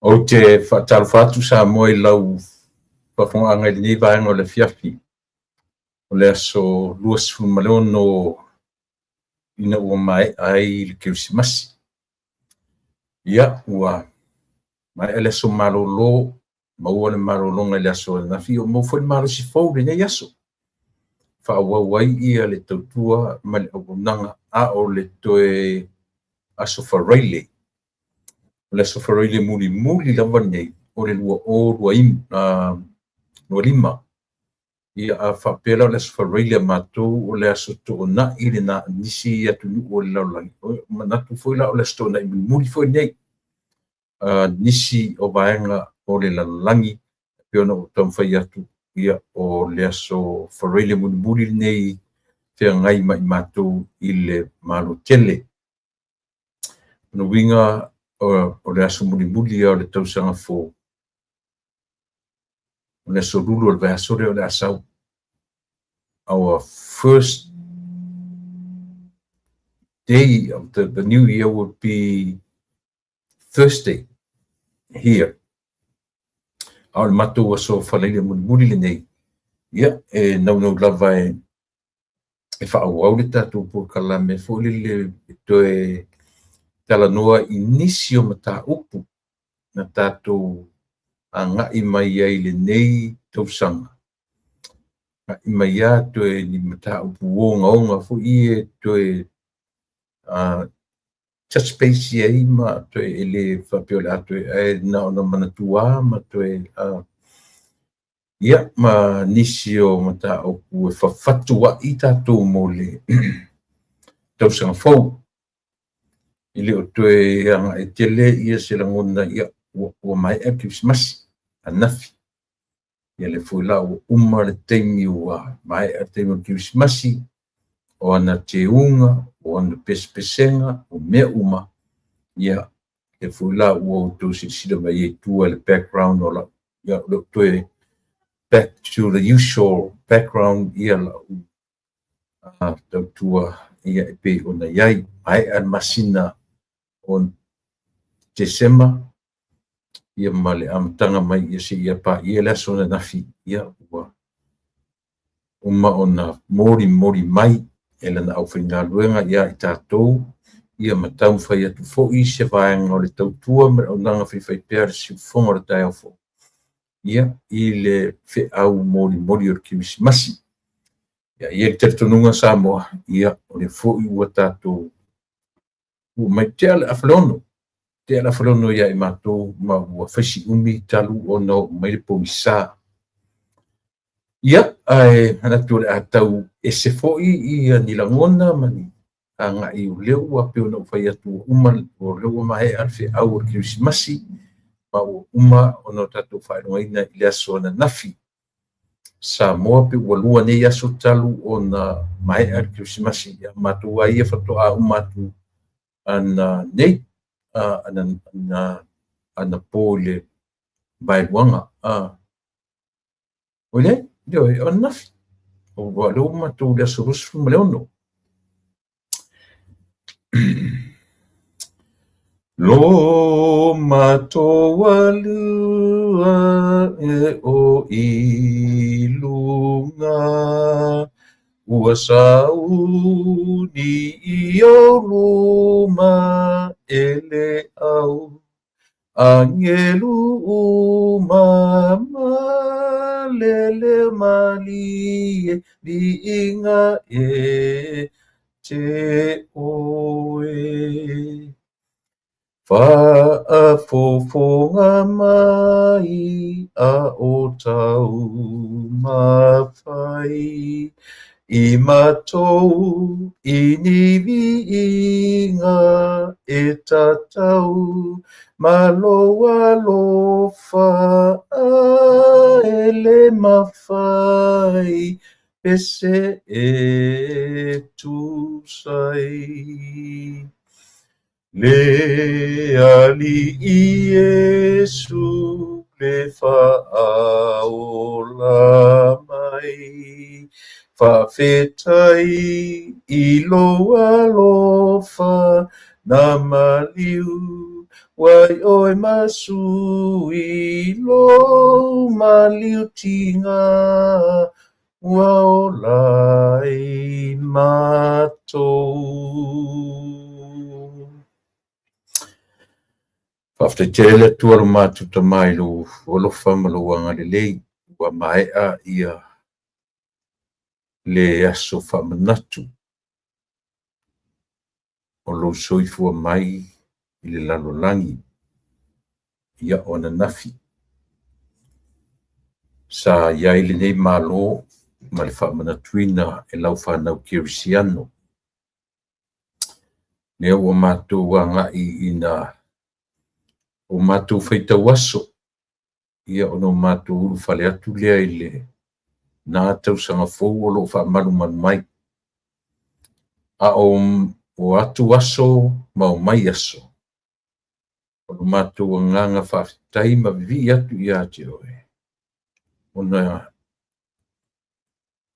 o te whatalwhatu sa moe lau whawhonga i nei vaenga o le fiafi. O le aso luas fumaleo no ina ua mai ai le Kirisimasi. Ia, ua mai ele aso malolo, maua le malolonga le aso na fi o mo foi malo si fou le nei aso. Whaawawai ia le tautua ma le auunanga a o le toe aso whareile. Le aso whareile muli muli lawa nei o le lua o lua lima. Ia a whapela o le aso whareile mātou o le aso toona i le na nisi atu nu o le laulangi. Manatu foi la o le aso toona i muli foi nei. Nisi o vaenga o le laulangi peona o tamwhai atu ia o le aso whareile muli muli nei te ngai mai mātou i le malo tele. No winga o le aso muli muli o le tausanga fō. O le aso lulu o le vahasore o le asau. Our first day of the new year would be Thursday here. Our matu was so whaleile muli le nei. Ia, nau lava e whaau le tātou po kalame fōle le toe tala noa inisio mata upu na tātou a ngai mai ai le nei tausanga. Ngai mai a toe ni mata upu onga fo ie toe touch base ai ma toe ele whapio le atoe e na ona manatua ma toe ia ma nisio mata upu e whawhatua i tātou mo le tausanga fōu. Ile o toe anga e tele ia se langona ia ua mai e Kirisimasi anafi. Ia le fuila o uma le teimi ua mai e teimi o Kirisimasi o ana te unga, o ana pesenga, o mea uma. Ia le fuila ua o tō sila mai e tua le background o la ia le toe back to the usual background ia la tautua ia e pe o na iai mai an masina on December ia male amtanga mai ia se ia pa ia la sona nafi ia ua uma ona mori mai ela na au finga luenga ia i tātou ia matau whai atu fo i se vaenga o le tautua me o nanga whai pēr si fonga o tai au fo ia i le whe au mori o Kirisimasi ia i le tertonunga Samoa ia o le fo i ua tātou ua mai te ala awhalono ia i mātou ma ua whaisi umi talu o no mai le poisa. Ia, hanatu le atau e se foi i nilangona mani a nga i u leo ua peo na ufai atu uma o leo mai alfe au o Kirisimasi ma ua uma o no tatu whaerongaina i le aso na nafi. Samoa pe ua lua nei aso talu o na mai al Kirisimasi ia mātou a ia whatoa umatu ana nei ana pole bailuanga ole dio o nafi o walo matu le surus maleono lo mato walua e o ilunga ua sauni i o luma ele au angelu umama lele mali di inga e te oe whaafofonga mai a o tau mawhai I matou I niwiinga e tatau maloa lofa a ele mawhai pese e tusai. Le ali I Yesu le whaaola mai whawhetai I loa lofa na maliu Wai oe masui lo maliutinga ua o lai matou. Whaftetele tua lo mātu tamai lo wolofa maluanga le lei ua maea ia le aso whamanatu o lo soifua mai i le lalolangi ia o na nafi. Sa iai le nei malo ma le whamanatuina e lau whanau kirisiano. Nea ua mātou wangai ina o mātou whaitau aso ia o no mātou uru whale atu lea i le nā tau sanga fōu o lo whaamalu manu mai. A o atu aso ma o mai aso. O no mātou nganga whawhitai ma vivi atu i ate oe. O na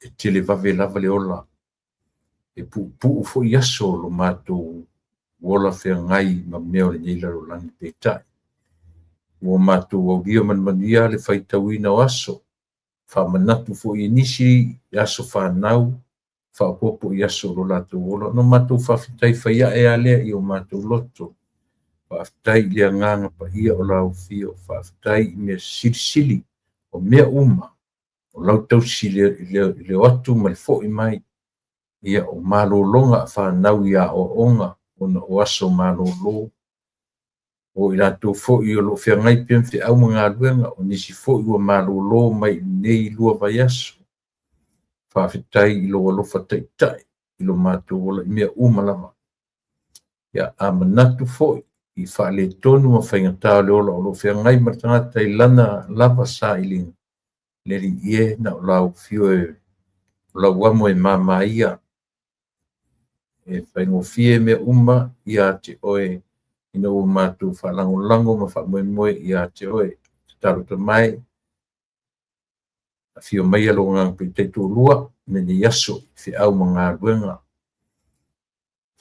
e tele vave lava le ola. E pu fo i aso lo mātou wola whea ngai ma mea o le neila lo langi pētai. O mātou au gia manmanuia le whaitauina o aso. Whamanatu fo i nisi i aso whanau. Whapopo i aso lo lato ola. No mātou whawhitai whaia e alea i o mātou loto. Whawhitai lea nganga pa ia o lau fio. Whawhitai mea sili o mea uma. O lau tausi le watu ma le fo i mai. Ia o malolonga whanau ia o onga. O aso malolo. O i rato fo i o lo whea ngai pia mwhi au mga aluenga. O nisi fo i o malolo mai nei lua vai aso. Whawhitai i lo alofa taitai. I lo mātou ola i mea umalama. Ia a manatu fo i whaale tonu a whaingatā le ola o lo whea ngai martangata i lana lava sa i linga. Leri ie na o lau fio e o lau amo e mama ia. E whaingofie mea uma ia te oe ina o mātou whalango ma whamoe ia te oe. Taro ta mai. A fio mai alo ngang pe te tō lua. Mene yaso fi au mga luenga.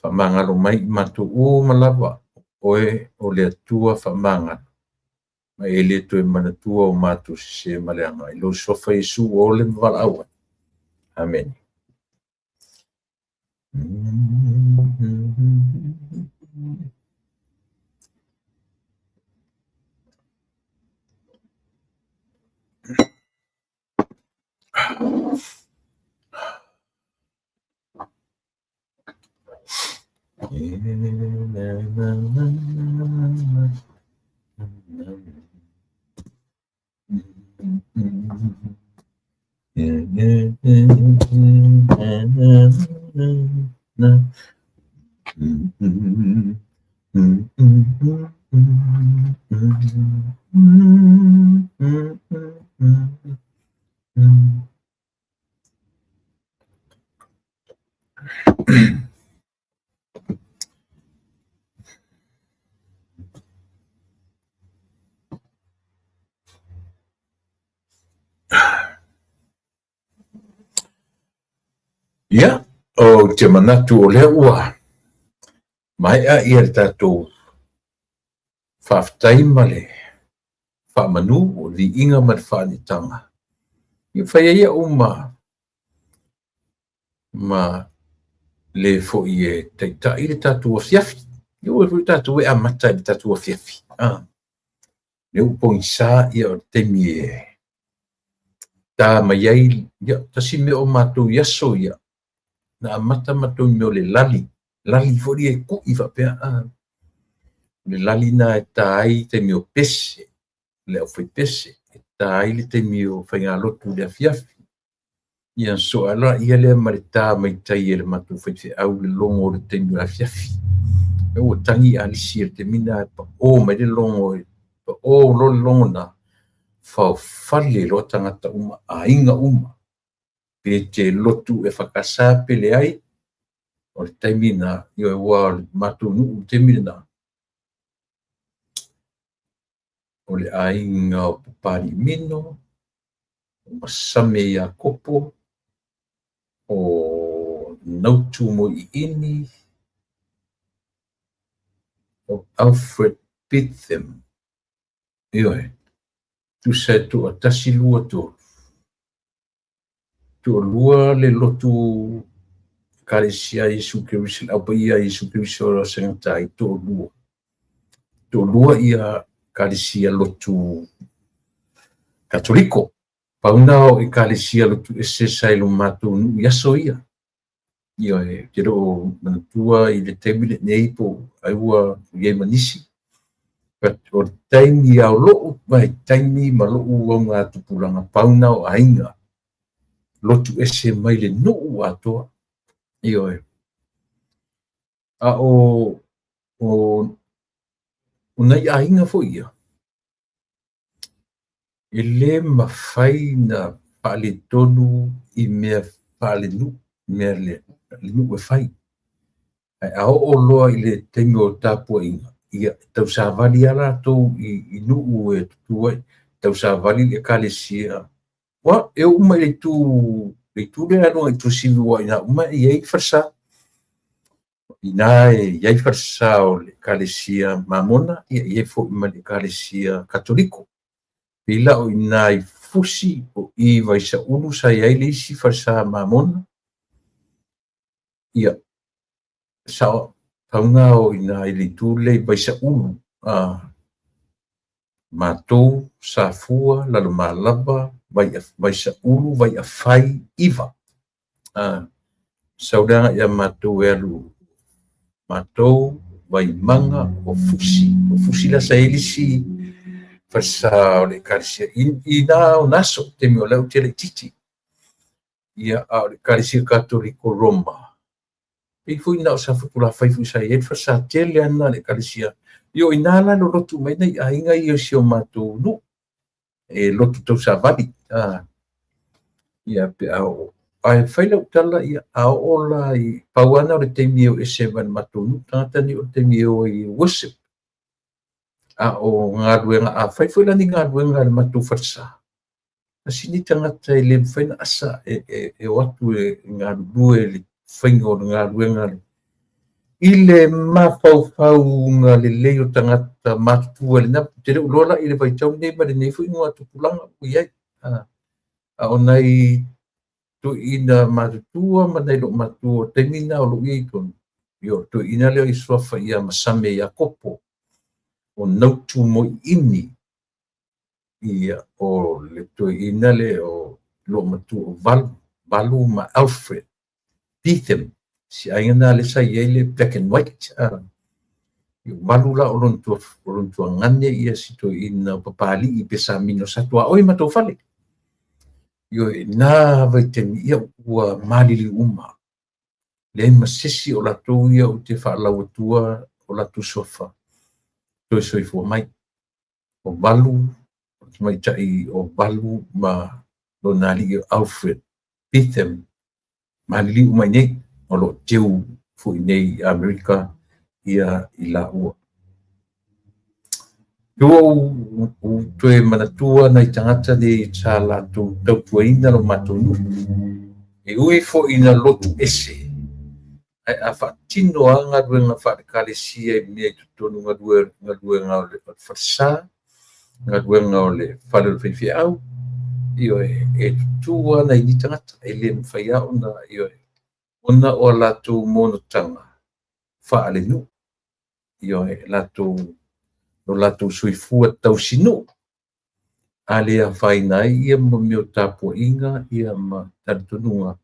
Whamangalo mai mātou o malawa. Oe o le atua whamangalo. Ma e le to e manatua o mātou se maleanga. I lo sofa Yesu o le mwala awa. Amen. Ia, o te manatu o lea ua. Mai a ia le tātou whawhitai ma le whamanu o li inga ma le whanitanga. Ia whaia ia uma ma le fo i e teitai le tātou a fiafi. Ia ua le tātou e amata le tātou a fiafi. Le upong sa ia o temi e tā mai ai, ia tasi me o mātou yaso ia. Na amata matou me o le lali. Lali fori e ku i whapea. Le lali na e tā ai te mi o pese. Le au whai pese. E tā ai le te mi o whainga lotu le afiafi. Ia so ala ia le mare tā mai tai e le matou whai te au le longo le te mi o afiafi. E o tangi alisi e te mina e pa o mai le longo e pa o lo le longo na whao whale lo tangata uma a inga uma. Pe te lotu e whakasā pele ai, o le taimina, i o e wā mātou nuu te mina. O le ainga o Papari Mino, o Masame ia kopo, o Nautu mo i ini, o Alfred beat them. Ioe, tu se tu atasi lua tu lua le lotu kalesia Yesu Keriso, au pa ia Yesu Keriso o sengatai tu lua ia kalesia lotu katoliko. Pauna o i kalesia lotu ese sailo matu nu yaso ia. Ioe, kero manatua i le tebile nei po aiua iei manisi. O taimi au lo'u mai taimi ma lo'u au ngā tupulanga pauna o ainga. Lotu ese mai le nu'u atoa. Ioe. A o nai ainga fo ia. E le mawhai na pale tonu i mea pale nu, mea le nu e whai. Ai a o loa i le taimi o tāpua inga. Ia tau sa vali ala tau i nuu e tuai tau sa vali le kalesia wa e uma le tu le ano i tu silu wa ina uma e ai farsa ina e ai farsa o le kalesia mamona e fo ima le kalesia katoliko pila o ina i fusi o i vai sa ulu sa ai le si farsa mamona ia sa taunga o ina i le tule vai sa ulu matou safua lalo malava vai sa ulu vai a fai iva saudara ia matou elu matou vai manga o fusi la sa elisi farsa o le kalisia ina o naso te mi o leu tele titi ia o le kalisia katoliko Roma e foi na sa futula fai fu sa e farsa tele ana le kalisia io inala lo lotu mai nei ainga io si o matou nu e lotu tau sa vali ia pe au ai fai lau tala ia au ola i pauana o le teimi o e sevan matou nu tangata ni o teimi o i worship o ngā ruenga a fai fai lani ngā ruenga le matou farsa asini tangata i le fai na asa e watu e ngā rue le fai ngā ruenga le i le mafau ngā le leo tangata matua le na te reu lola i le vaitau nei ma le nei fai ngā tupulanga o iai o nei to ina matutua ma nei lo matua temina o lo iai tonu io to ina leo i soafa ia masame ia kopo o nautu mo ini ia o le to ina le o lo matua valu ma Alfred Beetham si ainga le sa iai le black and white io valu la o lontua ngane ia si to ina papali i pesa mino satua oi matou fale io na vai te ia ua malili uma le masisi o latou ia o te whaalauatua o latou sofa toi soifua mai o valu mai tai o valu ma lo nali Alfred Beetham malili uma nei o lo teu fu nei Amerika ia i la ua o toe manatua nei tangata de sa latou tautuaina lo matou nu e ui fo ina lotu ese ai a whaatino a ngā ruenga whaakalesia i mea i tutonu ngā ruenga o le farsa ngā ruenga o le whare whiwhi au io e tutua nei ni tangata e le mwhai au na io ona o latou monotanga whaale nu io latou no latou soifua tausinu a le a whainai ia ma meo tāpua inga ia ma taritonunga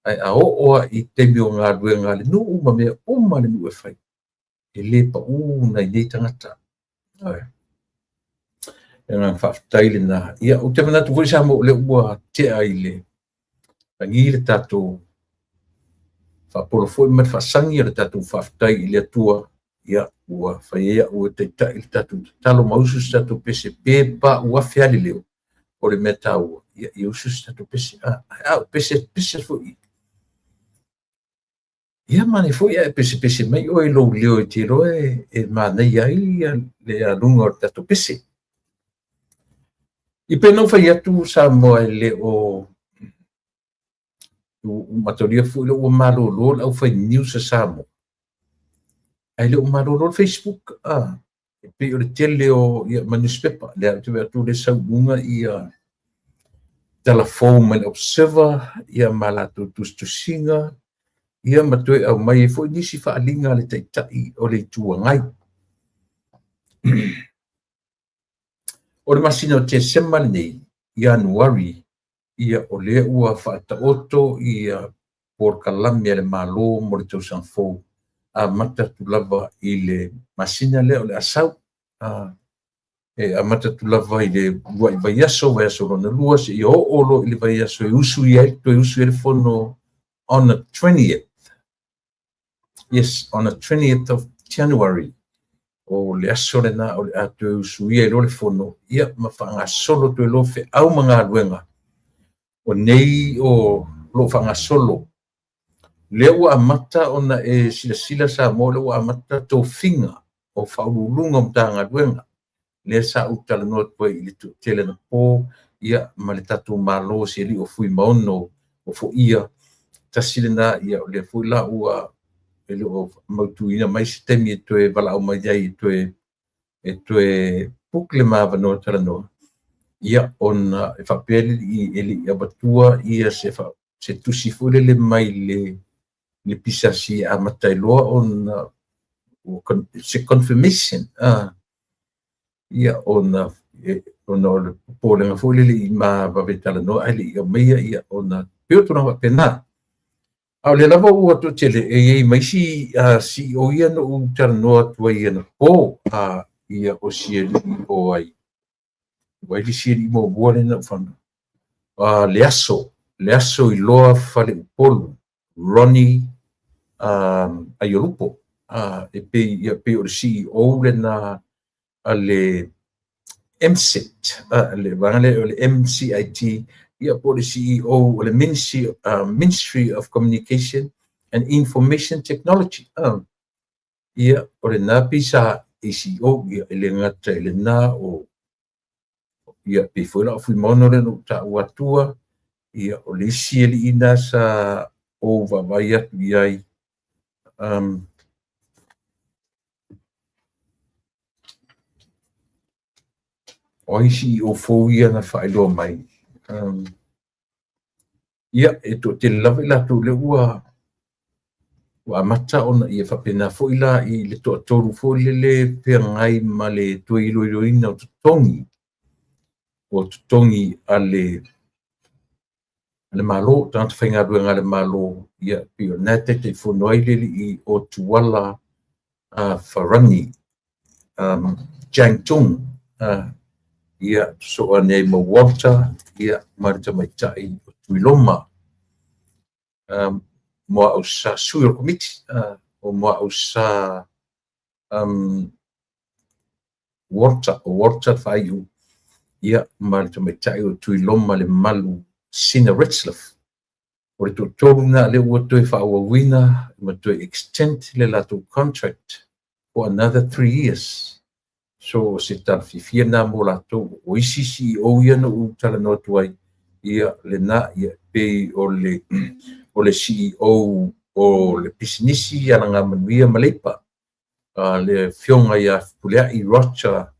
ai a oa i te meo ngā ruenga le nuu ma mea uma le nuu e whai e le pa nei nei tangata e ngā whaftai le nā ia o te manatu koi sa mo le ua te ai le rangi le tātou whapolo foi mat whasangi le tātou whaftai i le atua ia ua whaia ua te tai tātou talo mausus tātou pese pepa ua whiali leo o le meta ua ia i usus tātou pese pese foi ia mani foi ia pese mai o e lou leo e tiro e manei ai le alunga o tātou pese i pena whaia tu sa moa le o matoria foi le ua malolo au whai news sa moa ai le umarolo Facebook pe o le tele o ia manuspepa le te tu le saunga ia telefon mai observer ia malatu tustusinga ia matoi au mai fo nisi fa alinga le taitai o le tuangai o le masina o te sema nei Januari ia o le ua faataoto ia por kalami le malo mo le tausanfou a matatu lava i le masina le o le asau e a matatu lava i le ua i vaiaso lona lua se i o'olo i le vaiaso e usu i le fono on the 20th. Yes, on the 20th of January. O le aso lena o le atu e usu ia i lo le fono ia ma faagasolo toe lo feʻau ma galuega o nei o lo faagasolo le ua amata ona e silasila sa mo le ua amata tofiga o faaululuga ma tagaluega le sa utalanoa toe i le tuʻatele na pō ia ma le tatou malo se alii o fui maono o foʻia tasi lena ia o le foi la ua e le o mautuina mai se temi e toe valaau mai ai e toe puki le mavanoa talanoa ia ona e faapea i lii avatua ia se tusi foi lele mai le pisasi amata iloa ona se confirmation ia ona o le popolega foi lele i mavave talanoa ai lii aumaia ia ona peo tona faapena a le lava ua toʻatele e iai maisi CEO ia no talanoa atu ai ana po ia o sialii o ai ua i le sialii muamua lena ufana le aso iloa faleupolu Ronnie Aiolupo e pei o le CEO lena a le MCIT le vagale o le MCIT ia po le CEO o le Ministry of Communication and Information Technology ia o le na pisa e CEO ia e le ngata e le na o ia pe foi la fui mono le no taʻu atua ia o le isi e liʻina sa o vavai atu i ai o isi o fou ia na faailoa mai ia e toʻatele lava i latou le ua amata ona ia faapena foʻi la i le toʻatolu foi lele peagai ma le toe iloiloina o totogi a le malo tagata faigaluega a le malo ia pei o na taitaifono ai le lii o tuala Farani Jiangtung ia so ane ai ma Walter ia ma le tamaitaʻi o Tuiloma mo au sa sui o komiti o mo au sa Walter faiu ia ma le tamaitaʻi o Tuiloma le malu Sina Retzlaff o le toʻatolu na le ua toe faauauina ma toe extend le latou contract for another 3 years so se talafifia na mo latou o isi CEO ia no talanoa atu ai ia lenā ia pei o le CEO o le pisinisi alaga manuia ma le ipa le fioga ia puleaʻi Rocha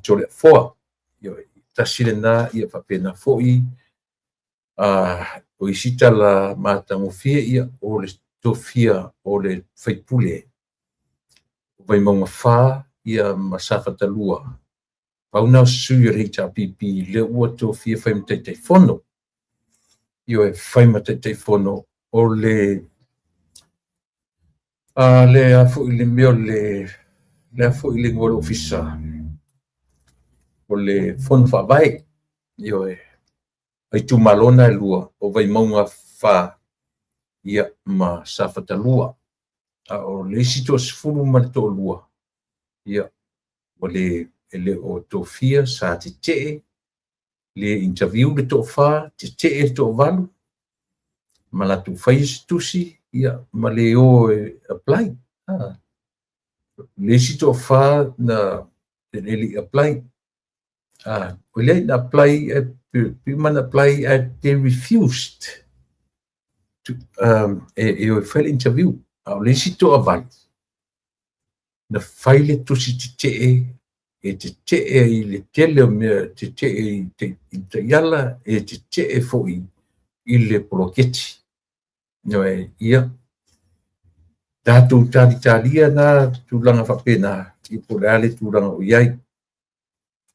Toleafoa ia tasi lenā ia faapena foʻi o isi tala matagofia ia o le tofia o le faipule vai mauga fā ia ma safatalua pauna o sui o le HRPP le ua tofia fai ma taitaifono ia e fai ma taitaifono o le a foʻi le mea o le a foʻi le gole ofisa o le fono faavae ia e ai tumalona e lua o vai mauga fā ia ma safatalua o le isi toʻasefulu ma le toʻalua ia o le o tofia sa tetee le interview le toʻafā tetee le toʻavalu ma latou fai se tusi ia ma le o e apply le isi toʻafā na lelii apply o leai na apply mana apply they refused to e o fai le interview o le isi toʻavalu na faile tusi te i le tele o mea te i te iala te fo'i i le poloketi. Noe ia tātou tālia na tūlanga whapena i polale tūlanga o iai.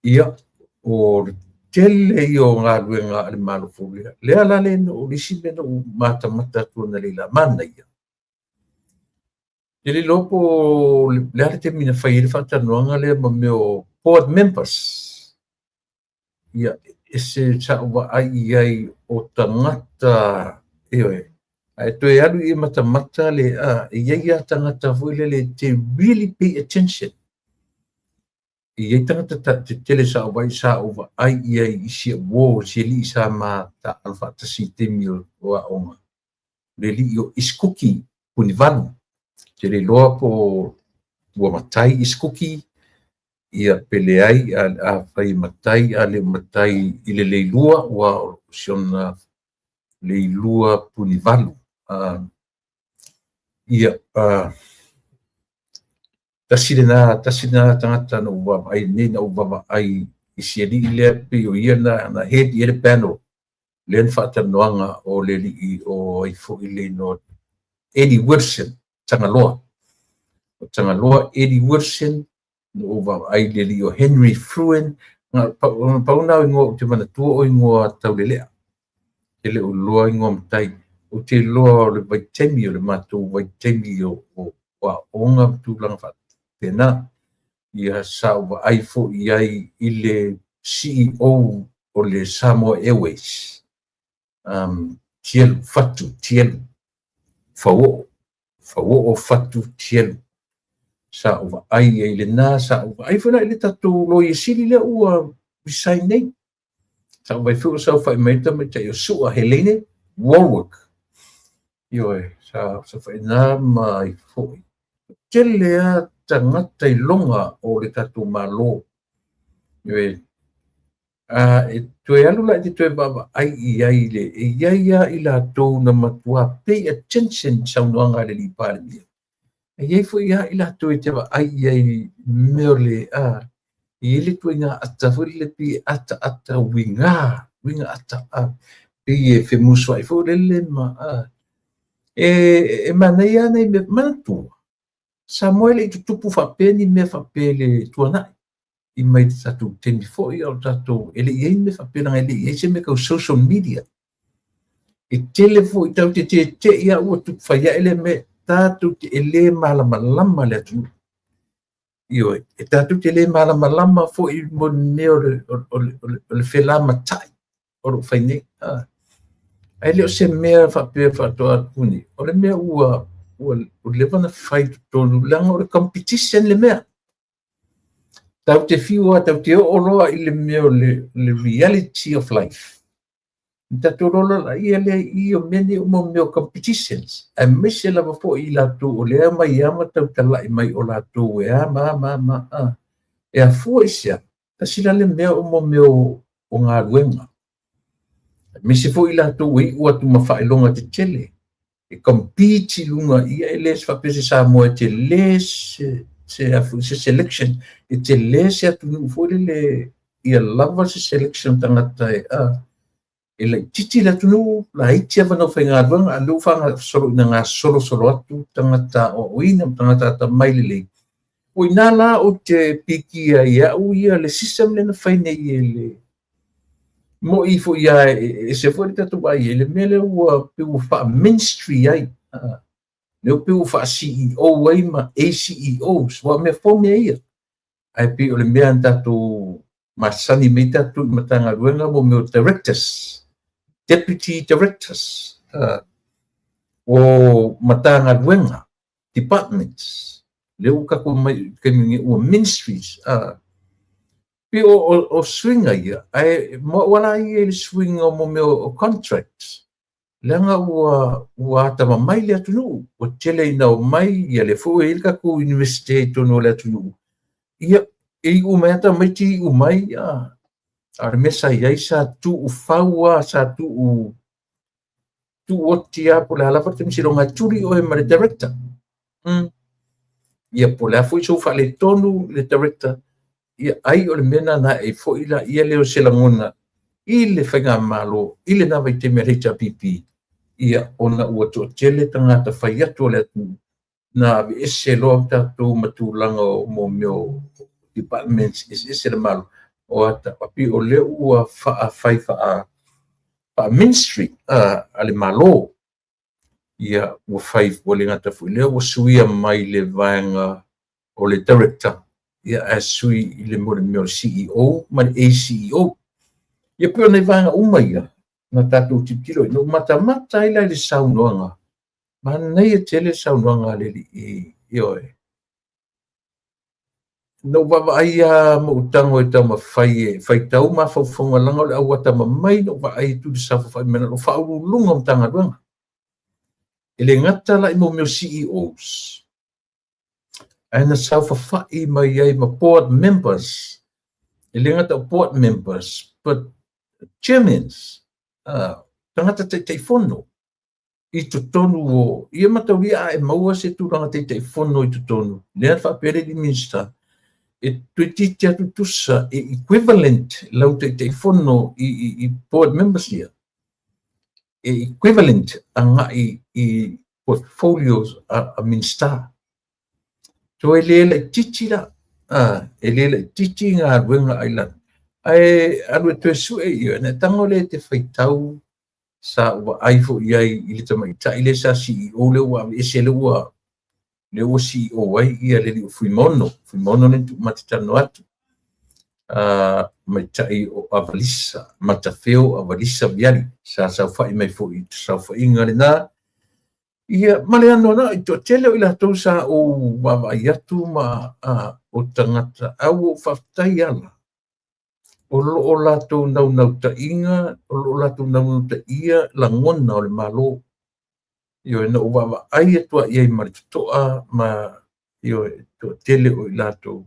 Ia o tele i o ngā ruenga ale malofo lea lale no o lisi mena o mata tūna leila mana ia. Ele lopo le ale te mina whai ele whatanuanga lea ma meo board members. Ia ese sa ua ai o tangata eoe. Ai toi alu i mata le ia tangata fuile le te really pay attention. Ia tangata te tele sa ua ai i sia wo se li sa ma ta alfa ta si te mio o onga. Le li o iskuki punivalu. Te le loa po ua matai iskuki ia pele ai a fai matai a le matai i le leilua ua siona leilua punivalu. Ia tasina tangata no ua ai nei na ua ai i sia li le pe o ia na head i le panel len whatanoanga o le li o i fo i le no Eddie Wilson Tangaloa Eddie Wilson no ua ai le li o Henry Fruen nga pauna o ingo te mana tua o ingo taulelea ele o loa ingo mtai o te loa le vaitemi o le mātou vaitemi o onga tūlanga what pena ia sa ua ai fo i ai i le CEO o le Samoa Airways tielu fatu tielu fao o fatu tielu sa ua ai le nā sa ua ai fona i le tatou lo i sili le ua resign nei sa ua i fo sa whai maita me te o sua Helene Warwick ioe sa whai nā mai fo telea tangata i longa o le tatou malo ioe e toe alu lai te toe baba ai i le ia i la tou na matua pay attention sa unuanga le li pale mia iai fo ia i la tou te ba ai meo le i le tue ngā ata furi le pi ata winga ata pi e femuswa i fo le ma e manai ana i me manatua sa moe le i tutupu whapeni me whapele tuanai i mai te tatou temi fo i au tatou ele iei me whapena ele iei se me kau social media e tele fo i tau te ia ua tupu whaia ele me tatou te ele malama le atu ioe e tatou te ele malama fo i mo neo le whela matai o lo whainei ai leo se mea whapea whatoa kuni o le mea ua lewa na whai tonu langa o le competition le mea tau te whiua tau te oloa i le mea le reality of life tatou rola la ia le i o mene o meo competitions a mese lava fo i latou o lea mai ama tau talai mai o latou e ma e a fua isia tasila le mea o meo o ngā ruenga mese fo i latou e ua tu mawhaelonga te tele e compete lunga ia e les whapese sa moe te les se selection e te les e atu nuu fo le ia lava se selection tangata e lai titi la atu nuu la iti avana o whainga ruanga a leu whanga solo ina ngā solo atu tangata o ina tangata ata mai lei o ina la o te pikia ia u ia le system le na whaine i le mo i fo ia e se fo le tatu ai le mele ua pe ua wha ministry ai leo pe ua wha CEO ai ma ACEOs wa me fo me ia ai pe o le mea tatu masani me tatu matanga ruenga mo me directors deputy directors o matanga ruenga departments leo kako mai kemi o ministries pe o swinga ia ai mo wala ia le swinga mo me o contracts langa ua tama mai le atunu o tele ina o mai ia le fo il kako university tono le atunu ia e u meta mai ti u mai ar mesa ia sa tu u faua sa tu o tia por la parte mi silonga turi o e mare director ia po le foi so fa le tonu le director ia ai o le mena na e fo ila ia leo se la ngona i le whainga malo i le nawa i te mea HRPP ia ona ua to tele tangata whai atu le atu na ese loa tatu matulanga o mo meo departments ese le malo o ata papi o le ua wha ministry ale malo ia ua whai wale ngata fui lea ua suia mai le vaenga o le director ia a sui i le mo le meo CEO ma le ACEO ia pio nei vaenga uma ia na tatu tiptilo no mata ila le saunoanga ma nei e tele saunoanga le i oe no baba ai mo utango e tama fai tau ma fonga langa le au ata mai no ba ai tu sa fa mena no fa lunga mtanga duanga ele ngata la mo meu CEOs ana sa fa mai ai ma board members ele ngata board members but chairmans tangata te fono i tu tonu o ia matauria e maua se tu ranga te fono i tu tonu le fa pere di minister e tuiti te atu tusa e equivalent lau te fono i board members ia e equivalent anga i portfolios a minister so e le titi la e le titi ngā ruenga island ai anu te su e ia na tango le te faitau sa wa aifo iai i le tamaita i le sa CEO le ua ese le ua CEO ai ia le fuimono le tu matitano atu mai tai o avalisa matafeo avalisa viali sa fai mai fo i sa fai ngale na ia male ano na i to tele o ila tau sa o wawai atu ma o tangata au o whaftai ala o lato nau ta inga o lato nau ta ia la ngona o le malo io no wa ai tua ia mai toa ma io to tele o lato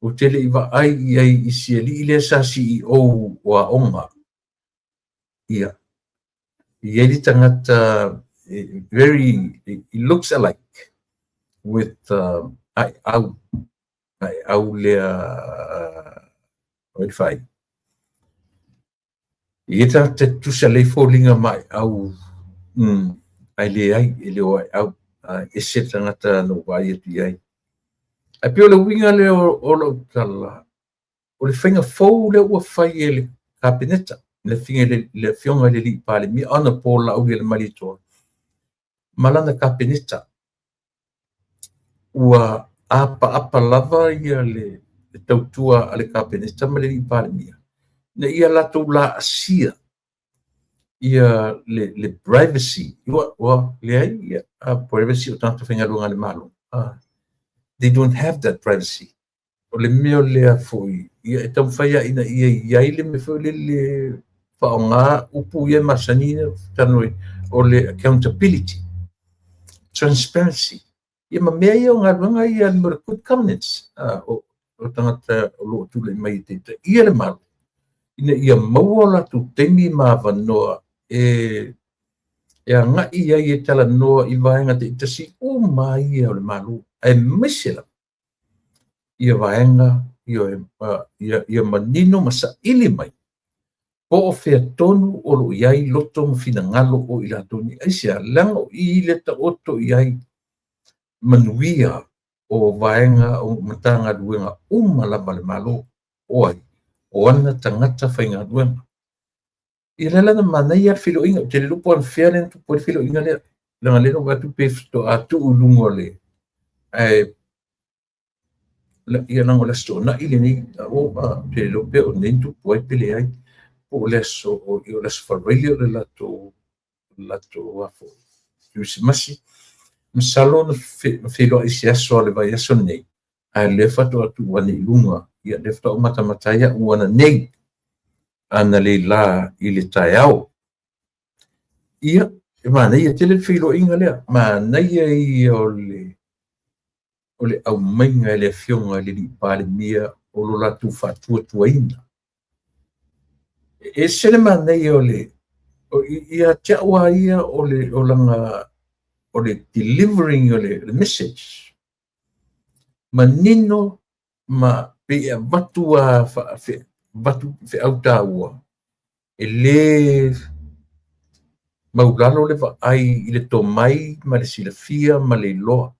o tele iwa ai i si ile sa CEO wa onga ia ia tangata very it looks alike with au le Wi-Fi ia te tusa le folinga mai au ai le ele o au ese tangata no vai tu ai a pio le winga le o lo tala o le finga fo le o fai ele kabineta le finga le fionga le li pale mi ana pola o le malito malana kabineta ua apa lava ia le tautua ale kabineta ma le li pale mi na ia la tu la asia ia le privacy wa le privacy o tanto finga lunga le malo they don't have that privacy o le meo le foi ia tam faia ina ia ile me foi le faonga upu ia masanina tanoi o le accountability transparency ia ma mea ia nga lunga ia le good governance o tangata o lo tu le mai te ia le malo ina ia maua la tu temi ma vanoa e anga ia i tala noa i vaenga te itasi o mai ia o le malu e misela ia vaenga ia manino masa ili mai po o fea tonu o lo iai loto mawhina ngalo o ila toni aisia lango i le ta oto iai manuia o vaenga o matanga duenga umalaba le malu o ai o ana tangata whainga duenga i lela na mana ia filo inga te lupo an feren tu por filo inga le langa le no tu pe to atu ulungo le la ia nang ola sto na ile ni o te lupo o nentu poi pele ai o le so o le sfarelio le lato afo masi msalo na filo isi aso le vai aso nei a le fato atu wani lunga ia le fato mata ia wana nei ana le la i le taiao ia mana ia tele filo inga lea mana ia i o le au mainga le fionga le li pale mia o lo la tu fatua tuaina e sele mana ia o le ia tiaua ia o langa o le delivering o le message manino ma pe vatua vatu fe auta ua ele maulalo le ai ile to mai ma le silafia ma le loa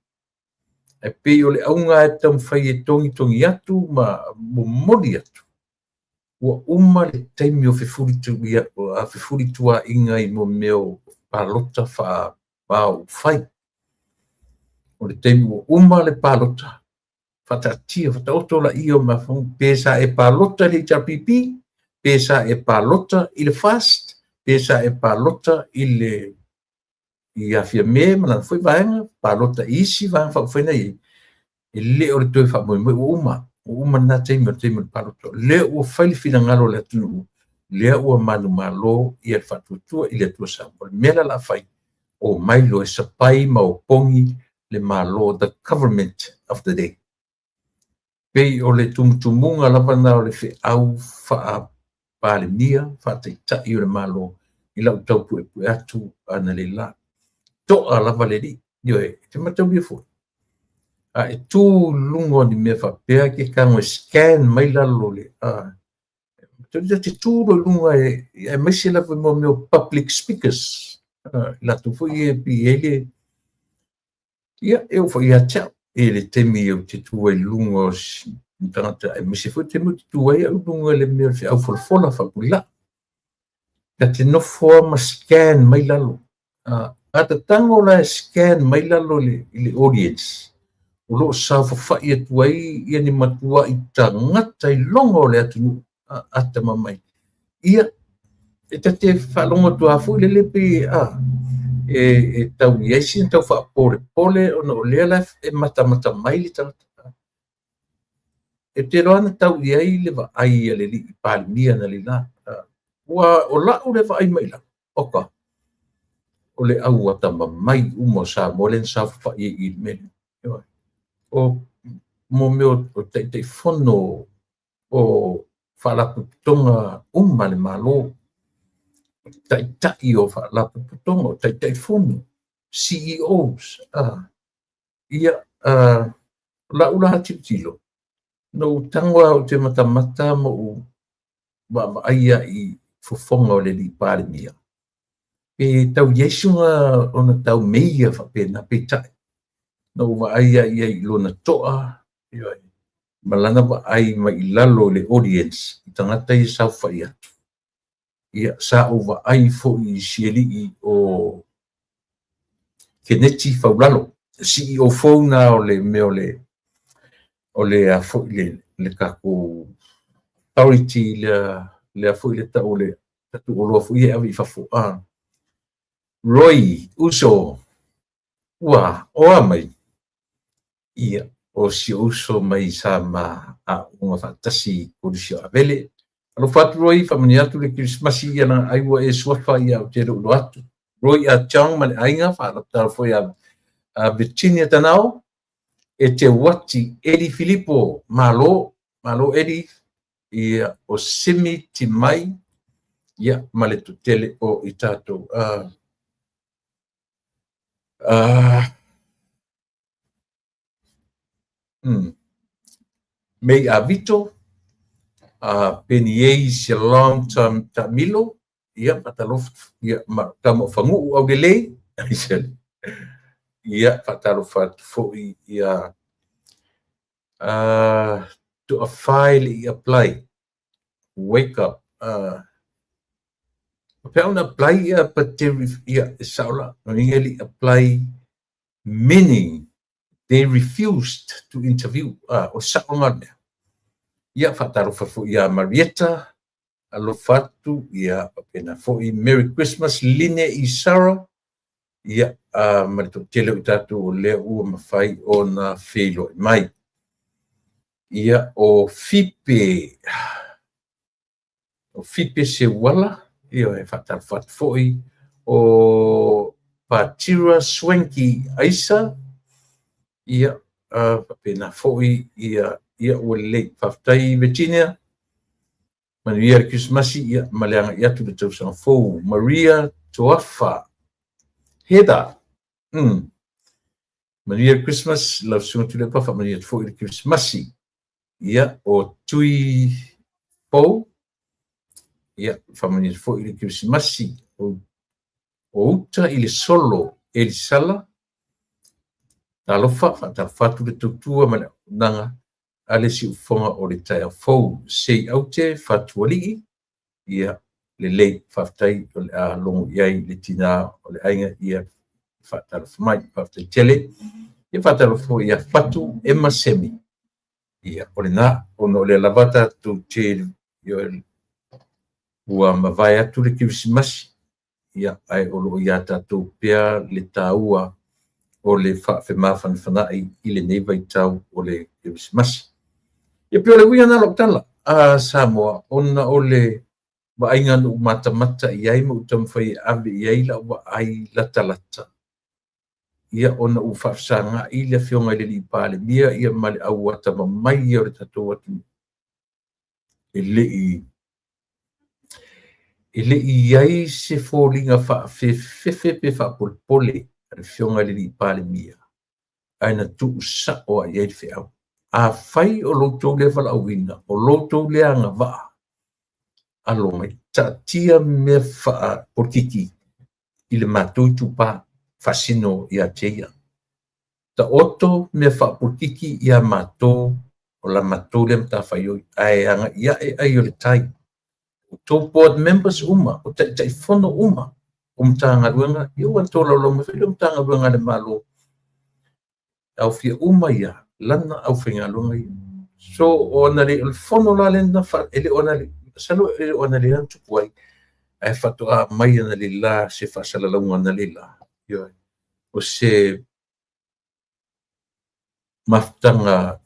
e pe o le aunga e tam fai e tongi atu ma momoli atu ua uma le taimi o fe furi tua inga i mo meo palota fa pau fai o le taimi o uma le palota fatatia fataoto la io ma pesa e palota le tapipi pesa e palota i le fast pesa e palota i le i afia me ma na foi vaenga palota isi va fa foi nei le o le toi fa mo uma na taimi palota le o fai fina ngalo le tu le o manu malo i fa tu i le tu sa mela la fai o mai lo e sapai ma o pongi le malo the government of the day pei o le tumutumunga lava na o le fe au fa palemia fa taitai o le malo i lau tau pue atu ana le la to'a lava le li io e te matau bia fu a e tu lungo ni me fa pea ke kango scan mai lalo le te tu lo lunga e mesi lava mo meo public speakers la tu fu e pi ele ia eu foi ia tau ele temi o te tua lungo tangata e misi foi temi te tua ia lungo le mea fe au fola fa pula ka te no forma scan mai lalo ata tango la scan mai lalo le audience o lo sa fa ia tua ia ni matua i tangata i longo le atu ata mamai ia e te fa longo tua fu le pe e tau iesi tau fa pole ono lela e mata mai le tangata e te roana tau iai le va ai le li palmia na le la ua o la o le va ai mai la oka o le au ata mai umo sa molen sa fa i me o mo meo o te fono o fa la putonga le malo tai o fa la putonga tai fono CEOs ia la ula tilo no tangwa o te mata mo ma aia i fofonga o le li pare mia pe tau yesunga ona tau meia fa pe na pe tai no va aia ia i lona toa ia malana va ai mai lalo le audience tangata i sa fa ia ia sa over ai fo i sieli o keneti fa lalo CEO fona o le meo le a fo le kako authority le fo le ta o le tatu o lo fo ia vi fa fo Roy uso wa o mai ia o si uso mai sa ma a unha fantasi o si avele alo fatu Roy fa mani atu le Christmas ia na ai wa e swafa ia o te ro atu Roy a chang man ainga fa la ta fo ia a Virginia tanao e te wati Eddie Filippo malo Eddie ia o simi ti mai ia male tutele o itato Mei avito peniei si long term tamilo ia patalof ia tamo fangu au delay ia patalofat fo ia to a file i apply wake up Pea apply ia pateri ia saula ngeli apply meaning they refused to interview o saunga ia fataro fo ia Marietta alo fatu ia pena fo i Merry Christmas line i Sarah ia marito tele utatu o le ua mafai ona felo mai ia o fipe se wala ia e fataro fatu fo i o Patira Swanky Aisa ia pena fo i ia o le faftai Virginia Maria Christmas ia maleanga ia tu te usanga fo Maria Toafa Heather Maria Christmas la sunga tule pa fa Maria fo i Christmasi ia o tui pou ia fa Maria fo i Christmasi o uta i le solo e le sala talofa fa fatu le tutua ma nanga ale si ufonga o le taia fou sei aute fatu alii ia le lei faftai o le a longo iai le tina o le ainga ia fatalofa mai faftai tele ia fatalofa ia fatu e masemi ia o le na ono le lavata tu te ua mavai atu le Krismasi ia ai o loo ia tatou pea le tāua o le faafemāfanafanaʻi i lenei vaitau o le Krismasi ia pe o le uiga na loo tala a Samoa ona o le vaaiga nuu matamata i ai ma uta mafai ave i ai la ua ai latalata ia ona ua faafesagaʻi le afioga i le lii palemia ia ma le auata mamai o le tatou atu e leʻi ai se foliga faafefefe pe faapolepole a le fioga i le lii palemia ae na tuusaʻo ai ai le feʻau afai o loutou le valaauina o loutou le agavaa aloga i taatia mea faapolikiki i le matou i tupā faasino iā te ia taoto mea faapolikiki iā matou o la matou le matafaioi ae agaʻi aʻe ai o le tai o tou board members uma o taʻitaʻifono uma o matagaluega ia ua tolaulauga fai le matagaluega le malo aufia uma ia lana aufaigaluega ia so ona le fono la lena ele ona le salo ele ona le atu puai ai fatoa mai ana le la se faasalalauga ana le la ia o se mafutaga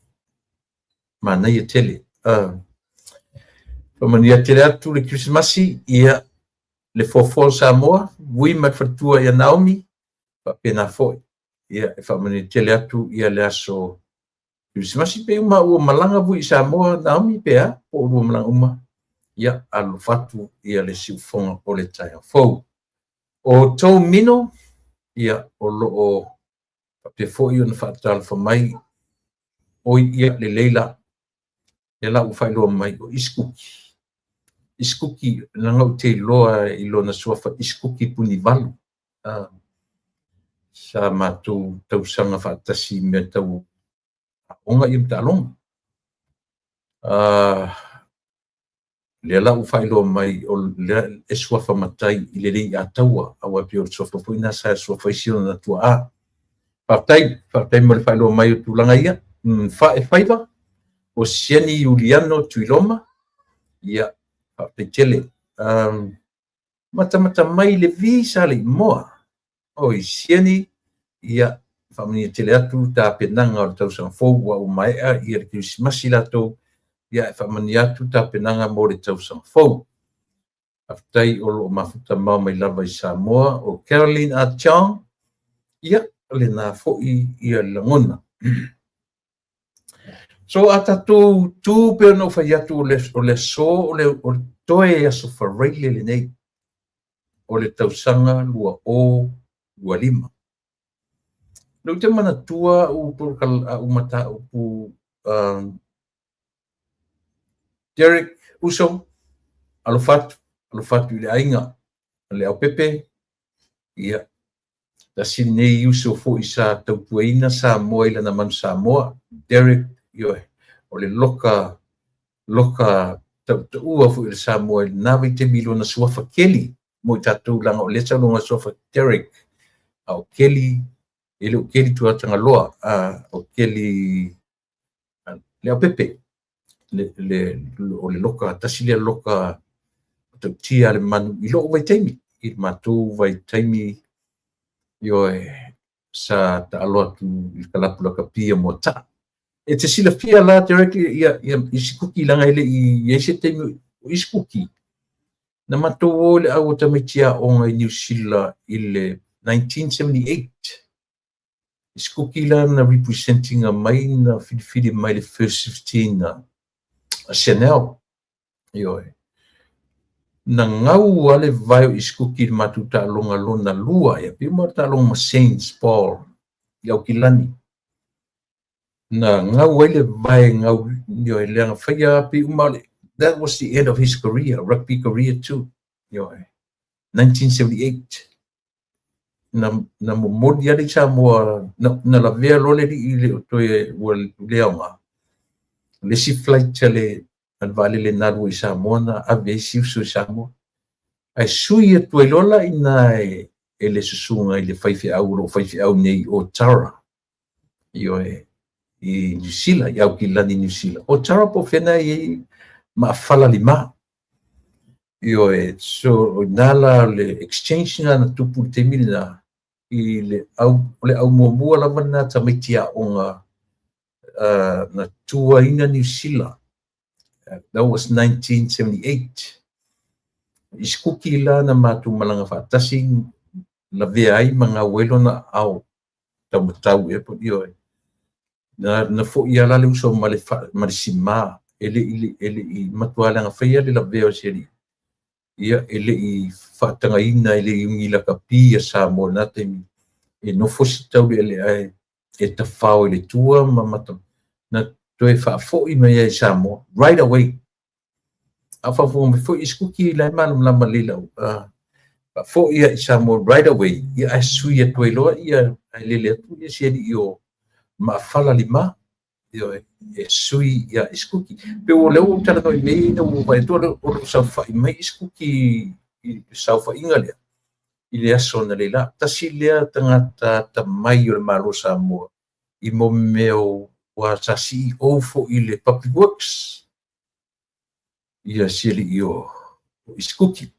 manai e tele pamania tele atu le Krismasi ia le fofo Samoa ui ma fatua ia Naomi papena foi ia e faamania tele atu ia le aso Krismasi pe uma ua malanga vui Samoa Naomi pea po ua malanga uma ia alu fatu ia le siufonga o le taia fou o tou mino ia o loo pe foi ona faatala fa mai o ia le leila e la ufai loa mai o iskuki langa o te loa i lona suafa iskuki puni valu sa matou tausaga faatasi mea tau onga i mtalonga le la ufai loa mai o le e suafa matai i le lei ataua aua pe o suafa foi na sa suafa isio na tua a partai mo le fai loa mai o tulaga ia faiva o siani Juliano Tuiloma ia faapetele matamata mai le visa le moa o i siani ia faamania tele atu tapenaga o le tausaga fou ua uma maeʻa ia le Krismasi latou ia e faamania atu tapenaga mo le tausaga fou afetai o loo mafuta mau mai lava i Samoa o Caroline Achong ia lenā foʻi ia le lagona so a tatou tu pe ona fai atu o le so o le toe aso faraile lenei o le tausaga lua lima lau te manatua u mataupu Derek Uso alofatu i le aiga le aopepe ia tasini nei uso foʻi sa taupuaina Samoa i lana manu Samoa Derek ioe o le loka taʻua foʻi le Samoa i lenā vaitemi lona suafa keli mo i tatou laga o le saunoga suafa Derek a o keli e le o keli tuatagaloa o keli le aopepe o le loka tasi le loka tautia le manu i loo vaitaimi i le matou vaitaimi ioe sa taalo atu i le kalapulakapia mo taʻa e te silafia la directly ia isikuki langa ele i se te isikuki na matou o le au tamaitia onga i New Zealand i le 1978 isikuki la na representing a mai na filifili mai le first 15 na Chanel ioe na ngau ale vai isikuki matou taʻaloga lona lua ia pe ma taʻaloga ma Saint Paul iau kilani na ngau ai le vai ngau yo le nga faia pi umale. That was the end of his career, rugby career too. Yo 1978 na modi ali Samoa na la vea lo le ile to e le nga le si flight chale al vale le naru i Samoa na ave si su Samoa ai sui e to lola ina e le susunga ile faifi au nei o Tara yo i New Zealand iau ki lani New Zealand o Tara po fena i ma fala lima yo so nala le exchange na tupu te milina i le au mua lava na tamitia onga na tua ina New Zealand. That was 1978. Iskuki la na matu malanga fatasi la vea ai mga welo na au tamatau e po io na fo ia la le uso male sima ele i matuala nga fea le la vea seri ia ele i fatanga ina ele i ngila kapia sa mo na te e no fosi tau ele ai e ta fao ele tua mamata na toe fa fo i me sa mo right away afa fo me fo iskuki la malum la malila fo ia sa mo right away ia asui e toe lo ia lele tu ia seri io ma fala lima io e sui ia iskuki pe o le o tala no me no vai to o sa fa mai iskuki sa fa ingale ile aso na lela tasilea tangata ta mai o malo Samoa i mo meo wa sa CEO fo ile public works ia sili io iskuki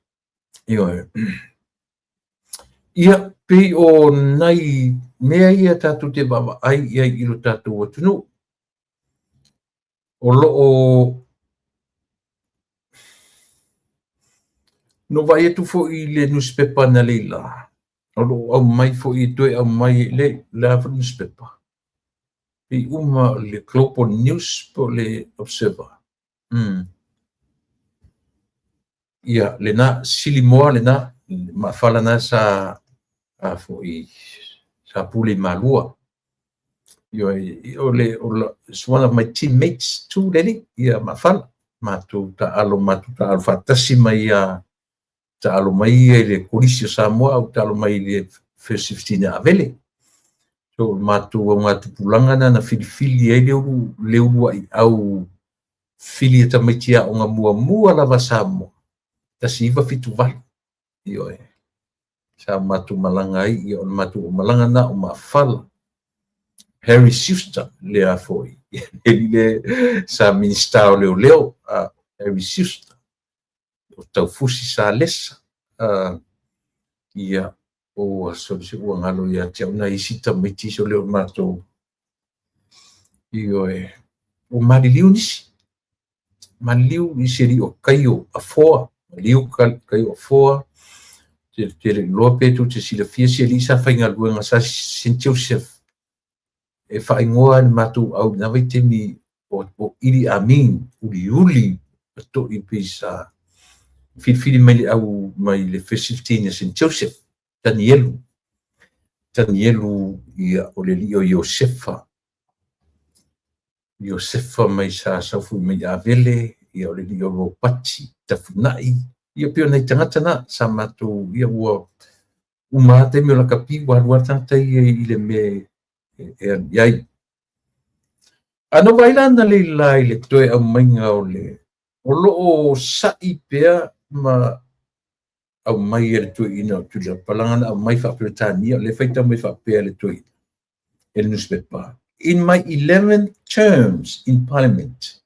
io ia pe o nai mea ia tatu te baba ai ia ilo tatu o tunu o lo o no vai tu fo ile newspaper na leila o lo au mai fo i toe au mai le la fo newspaper i uma le Global News po le Observer ia le na silimoa le na ma fala na sa fo i sa puli malua io it's one of my teammates too leli ia ma fala matu ta alo fatasi mai ta alo mai le polisi Samoa au ta alo mai le first 15 avele so matu nga tupulanga na filifili ai leu ai au fili ta metia o nga mua lava Samoa ta siva fitu vale io sa matu malanga ai io matu malanga na o mafala Harry Schuster le a foi ele sa minister leo Harry Schuster o tau fusi sa lesa ia o so se o ngalo ia te una isita meti so leo mato io o maliliu ni seri o kaio a foa liu kaio a foa te lope tu te sila fia si elisa fainga luenga sa St. Joseph e whaingoa ni matu au na waite mi o Idi Amin uli to i pisa fili mai au mai le first 15 St. Joseph Danielu ia o le lio Josefa mai sa fu mai avele ia o le lio Ropati tafunai ia pio nei tangata na sa matu ia ua umate me la kapi wa tanta i le me iai ano vailana le lai le toe au mainga o le o loo sai pea ma au mai e le tue ina o tula palangana au mai whapretania le whaita mai whapea le tue e le newspaper. In my 11 terms in parliament,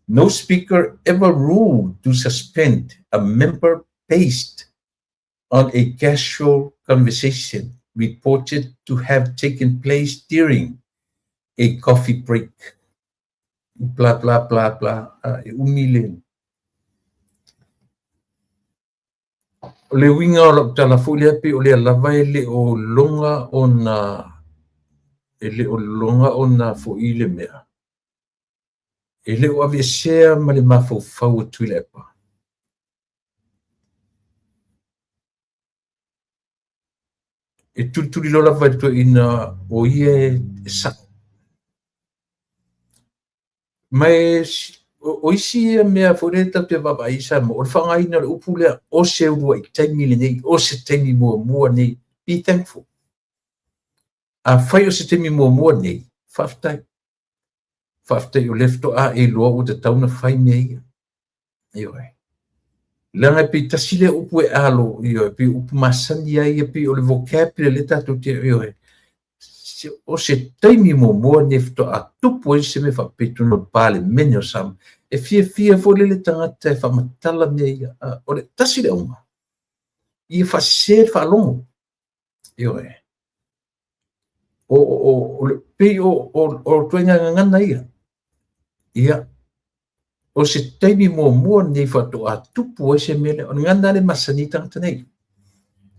no speaker ever ruled to suspend a member based on a casual conversation reported to have taken place during a coffee break. Blah, blah, blah, blah. Umile. O le winga o la tala fulia pe o le lava ele o longa o na fo ile mea. Ele o avesea ma le mafau tuile epa. e tuli lo lava to ina o ie sa mas o isi mea foreta pe baba isa mo o fanga ina o pule o se ua i taimi le nei o se taimi mua nei be thankful a fai o se taimi mua nei faftai o lefto a e loa o te tauna fai mea ia io langa pe tasile upu e alo io pe upu masani ia pe o le vocabulary le tato te io o se taimi mua nei fto a tupu e se me fa petu no pale menio sam e fia fole le tangata e whamatala mea ia o le tasile uma ia fa ser fa longo io o le pe o tuenga ngana ia o se taimi mua nei whato a tupu e se mele o ngana le masani tangata nei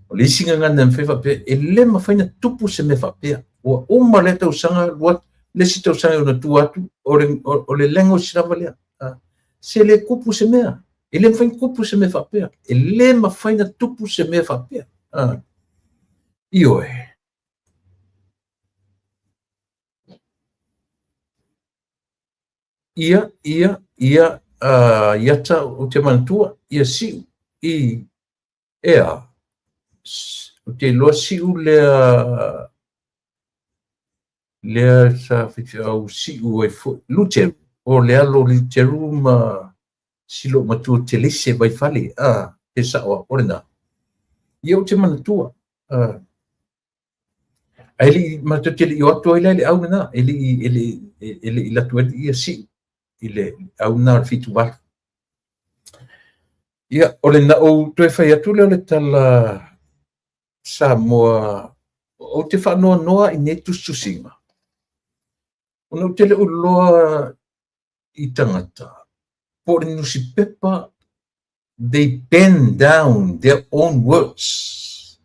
o le singa ngana mwhewa pe e le mawhaina tupu se me whapea o uma le tau sanga le si tau sanga una tu atu o le lengo sirawa lea se le kupu se mea e le mawhaina kupu se me whapea e le mawhaina tupu se me whapea io ia ta o te manatua ia siu i ea o te loa siu lea sa au siu e luteru o le alo luteru ma silo matua te lese vai fale e sa o orena ia o te manatua ele matua te li o atu ele au na ele la tua ia siu ile au na fitu va ia o le na o toe fai atu le tala sa moa o te whanoa i ne tustusinga ona o te le uloa i tangata po le nusi pepa they bend down their own words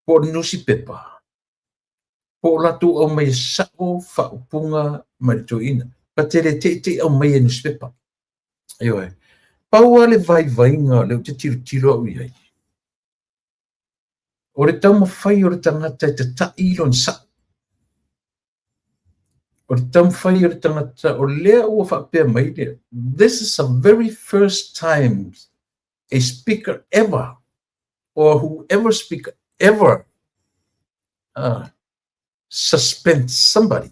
po le nusi pepa po latu au mai sa'o whaupunga maritoina pa te au mai nusi pepa paua le vai-vainga le o te tiro au iai o le tau mawhai o le tangata e te ta'i sa o le tau mawhai o le tangata o lea ua whapea mai lea this is the very first time a speaker ever or whoever speaker ever suspend somebody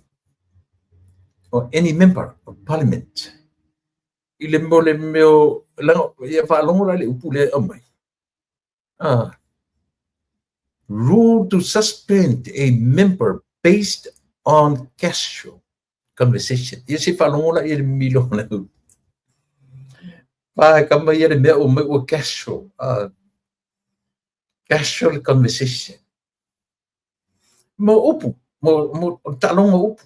or any member of parliament i le meo langa ia whaalongo la le upu le amai rule to suspend a member based on casual conversation. Ia se whalongo la ia le milo na hu. Pa kama ia le mea o mai o casual conversation. Mo upu, mo talonga upu.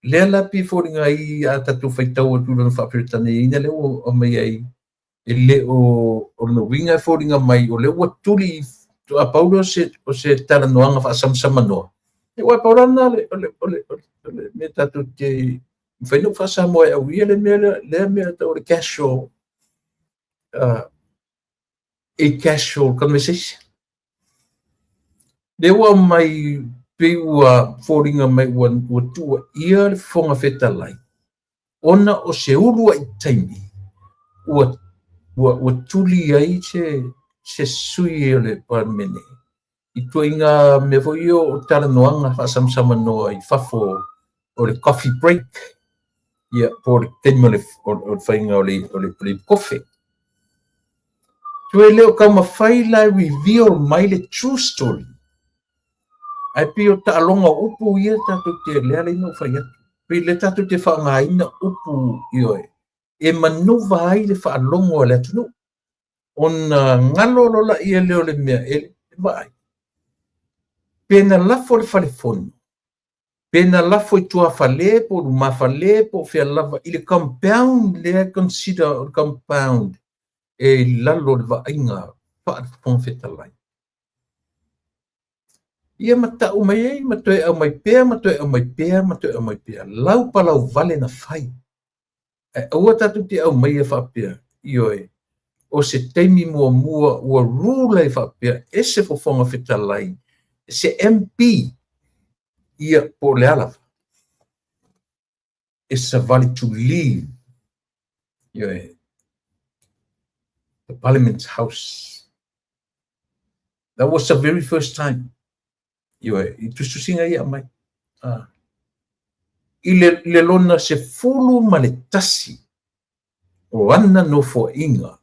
Lea la pi fōringa i a tatu whaitau o tūrana whapiritane ina le o mai ai. E le o no winga fōringa mai o le o tuli a Paulo o se tala noanga whaasamsama noa. E wai paurana le me tatu te whainu whaasamoe au ia le mea tau le casual a casual conversation. Le ua mai peua fōringa mai ua tua ia le whonga whetalai. Ona o se urua i taimi ua tuli ai se sui o le parmene. I tua inga me foi o tala noanga whaasamsama noa i whafo o le coffee break. Ia po le tenima o whainga o le kofe. Tue leo ka mawhai la reveal mai le true story. Ai pi o ta alonga upu ia tatu te lea le ino whai atu. Pi le tatu te whaangaina upu ioe. E manuva ai le whaalongo le atu no. Ona ngalo lola ia leo le mea e vai. Pena lafo le whalefonu. Pena lafo i tua whale po ruma whale po whia lava i le compound lea consider o compound e lalo le vainga whaarapong whetalai. Ia matau mai ei, matoe au mai pea, matoe au mai pea, matoe au mai pea. Lau palau vale na whai. Ua tatu te au mai e whapea. Ioe. o se teimi mua ua rula i whapea e se fofonga whitalai, se MP ia po le alawa. It's a valid to leave the Parliament House. That was the very first time. I tustu singa ia mai. I le lona se fulu ma le tasi o ana no fo inga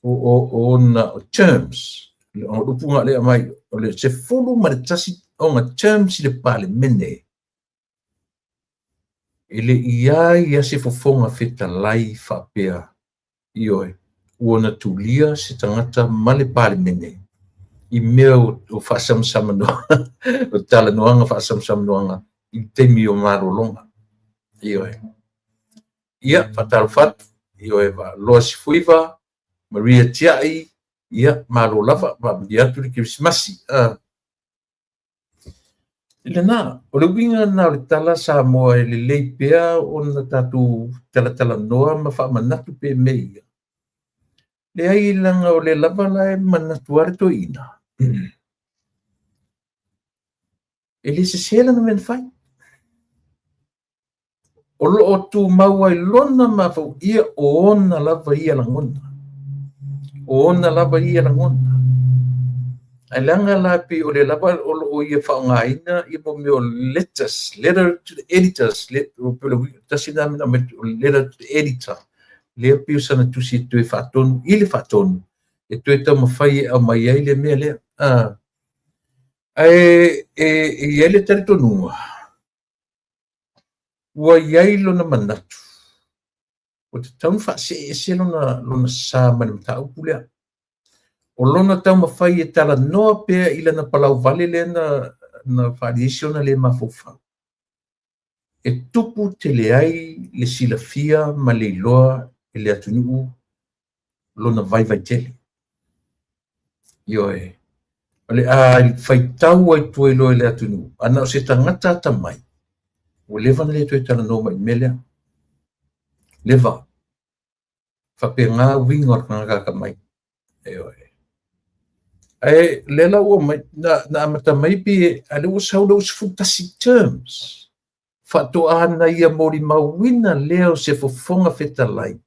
o na terms o rupunga le mai o le se fulu ma le tasi o nga terms le Parliament. Ele ia se fofonga whitalai whapea ua tulia se tangata ma le Parliament. I mea o whaasamsama noa, o tala noanga whaasamsama noanga, i temi o marolonga. Ia, whatalo whatu, wa loa si fuiva, Maria Tiai, ia, marolawa, i atu li Kirismasi. Ile nā, o le winga nā le tala sa moa e le leipea o na tatu tala noa ma whaamanatu pe mea. Le ai langa o le lava lai manatuare to ina. Ele se sela na men fai. O lo o tu maua i lona mawau ia o ona lava ia langona. O ona lava ia langona. Ai langa la pi o le lava o lo o ia whaongaina i mo meo letters, letter to the editors, letter to the editor. Lea piu sana tusi tue whatonu, ili whatonu. E tue tau mawhai au mai ai le mea lea. Iai le tari tonua. Ua iai lona manatu. O te taunu whaase se lona sa mani matau pulea. O lona tau mawhai e tala noa pea ila na palau vale le na whaadiesiona le mawhauwhau. E tupu te le ai le silafia ma le iloa e le atunuu lona vai tele. Ole whaitau ai tue loe le atunuu. Ana o se tangata ata mai. O lewa na le tue tala no mai melea. Lewa. Whape ngā winga o ngā mai. Lela ua mai, na amata mai pi ale ua sauda usfutasi terms. Whatoa ana ia mori mawina leo se fofonga whetalai.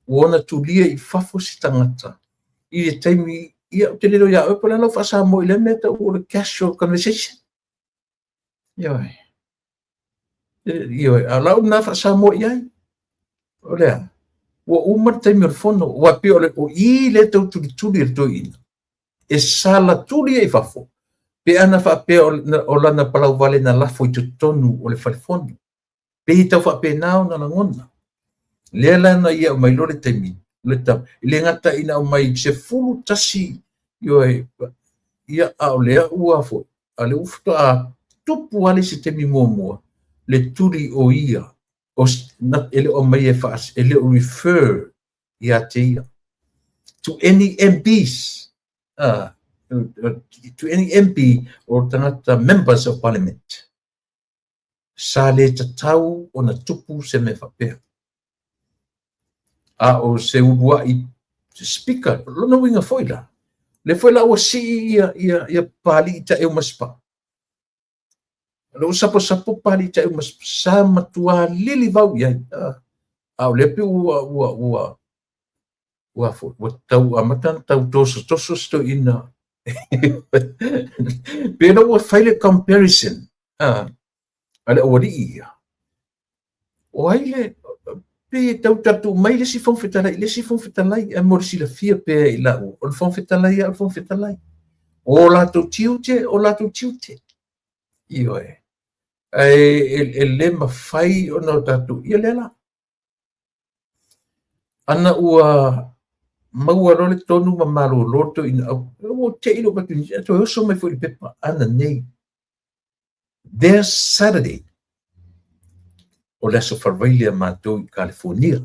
Uona tulia i whafo si tangata. I e taimi, ia o te lero ia opo lana whasa mo i le meta o le casual conversation. A lau na whasa mo i ai. O lea. Ua umar taimi o le fono. Ua pio o i le tau tuli le toi ina. E sala tuli e whafo. Pe ana whapea o lana palau vale na lafo i tutonu o le whalefonu. Pe i tau whapea nao na langona. Lea lana ia o mai lore taimi. Le ngata ina o mai se fulu tasi ia au lea ua fo. A le ufto a tupu ale se temi mua. Le tuli o ia. Ele o mai e whaas. Ele o refer ia te ia. To any MPs. To any MP or tangata members of Parliament. Sa le tatau o na tupu se me whapea. A o se urua i speaker, lona winga foila. Le foila o si ia pali ta e umaspa. Lo sapo pali ta e umaspa. Sa matua lili vau iai. A o le pe ua fo. Ua tau amatan tau toso sto ina. Pena ua faile comparison. Ale o ri ia. O aile pe tau tatu mai le sifon fetalai a morsi la fia pe ila o fon fetalai o la to tiute io e le mafai o no tatu ia lela ana ua maua role tonu ma malo loto ina o te ilo patu to so mai foi pepa ana nei there's Saturday o le so farvailia matou i California.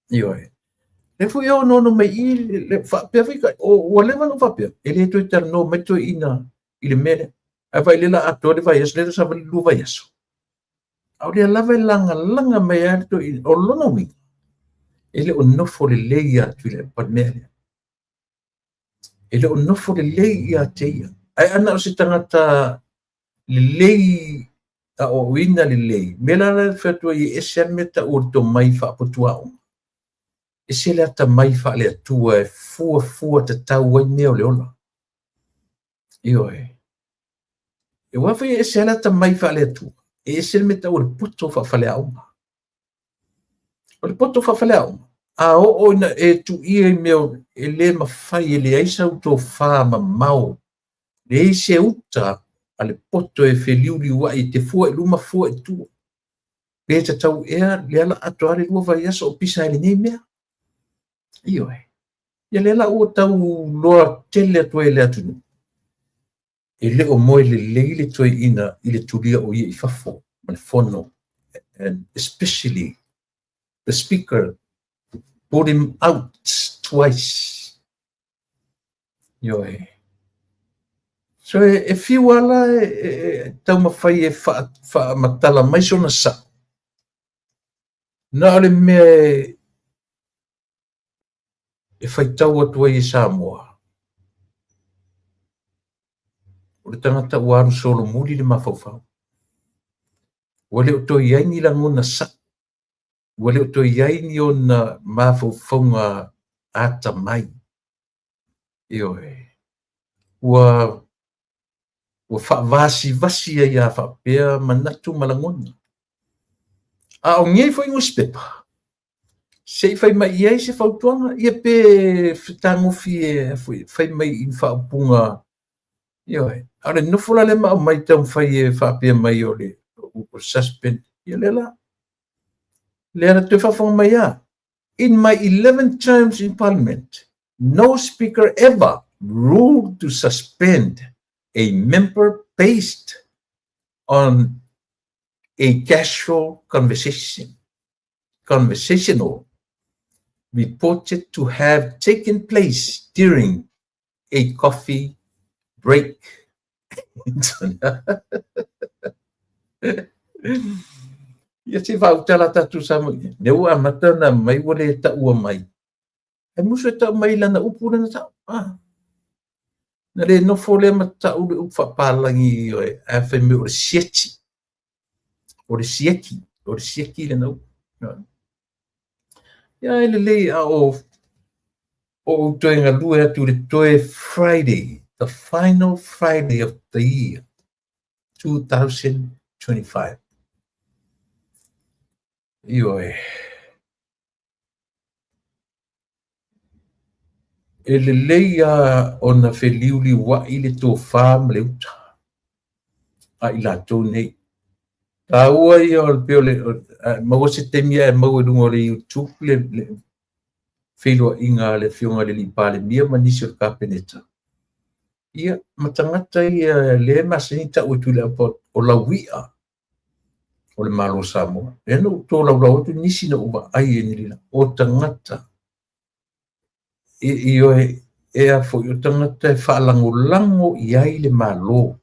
Le fui o no mai i le whapea whika, o le wano whapea, e le toi tara no mai toi ina i le mere, a vai le la ato le vai aso, le sa vai lu vai aso. Au le lava langa mai ari toi, o lona winga, ele o nofo le lei atu le palmea ele o nofo le lei ia teia ai ana o se tangata le lei a o ina le lei mela le fatua i ese meta urto mai fa potua ese le ata mai fa le atua e fua te tau ai mea o le ola io e wafa ese le ata mai fa le atua ese le meta ur poto fa fale au o le poto fa fale au a o ina e tu ia meo e le mafai e le aisa uto fa ma mau le se uta ale poto e feliu wa i te fua e luma fua e tu pe te tau ea le ala ato ale lua vai aso o pisa ele nei mea io ia le ala ua tau loa tele atu e le atu e le o moe le leile toi ina i le tulia o ia i fafo ma le fono and especially the speaker put him out twice io so e fiu ala tau mawhai e wha matala mai sona sa. Na ole mea e whai tau atua i Samoa. O le tangata uaru solo muri le mawhauwhau. Wale o toi yaini la ngona sa. Wale o toi yaini o na mawhauwhaunga ata mai. Io Ua vasi ai a whapea manatu malangona. A o ngai foi nguspepa. Se fai mai ia se fautuanga ia pe fitangofi e fai mai in whaapunga. Io Are no fula le mai tau fai e whapea mai o le o suspend. Ia lela. Lera te whawhanga mai a. In my 11 terms in Parliament, no speaker ever ruled to suspend a member based on a casual conversational reported to have taken place during a coffee break. Ia te whautala tatu sa mai. Ne ua matana mai wale ta ua mai. E muso ta mai lana upura na tau. Na le no fole mata ule upa palangi e a whai me ore sieti. Ore sieki le nau. Ia ele lei a o toe ngā lua atu le toe Friday, the final Friday of the year, 2025. Io ele lei a ona feliuli wa i le tō whā le uta. A i la tō nei. Ta ua i o le peo le, maua se temia e maua lungo le YouTube le whelua inga le whiunga le lipa le mia manisi o le kapeneta. Ia matangata i le masanita utu le apot o la wia o le malo Samoa. E no tō lau atu nisi na uwa ai e nilina o tangata. I a fo i o tangata e whaalango i ai le malo.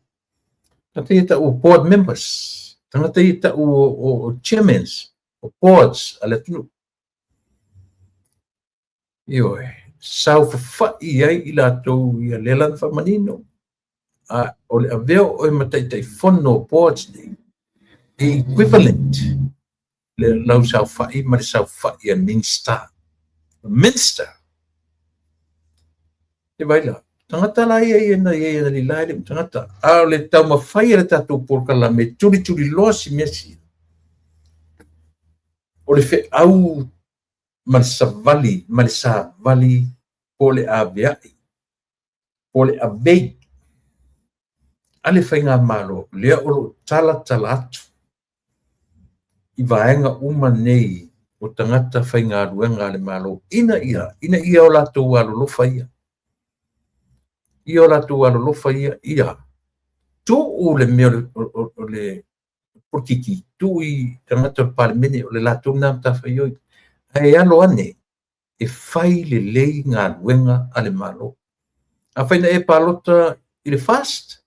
Tangata i ta o board members. Tangata i ta o chairmans, o boards, ala tunu. Sau whawhai ai i la tau i a lelan whamanino. O le aveo o e mataitai whono boards nei. Equivalent. Le lau sau whai, ma le sau whai a Minster. Minster. Te waila. Tangata la ia na li lai le tangata. A le tau mawhai le tatou porkala me turi loa si mesi. O le whe au ma le sa vali po le aveai. Po le avei. A le whainga malo, lea o lo tala atu. I vaenga uma nei o tangata whainga ruenga le malo. Ina ia o latou alo lofa ia. Ia la tu alo lofa ia tu o le mea o le porkiki tu i tangata parlemene o le la tu nam ta whaioi ai alo ane e whai le lei ngā ruenga ale malo a whaina e palota i le fast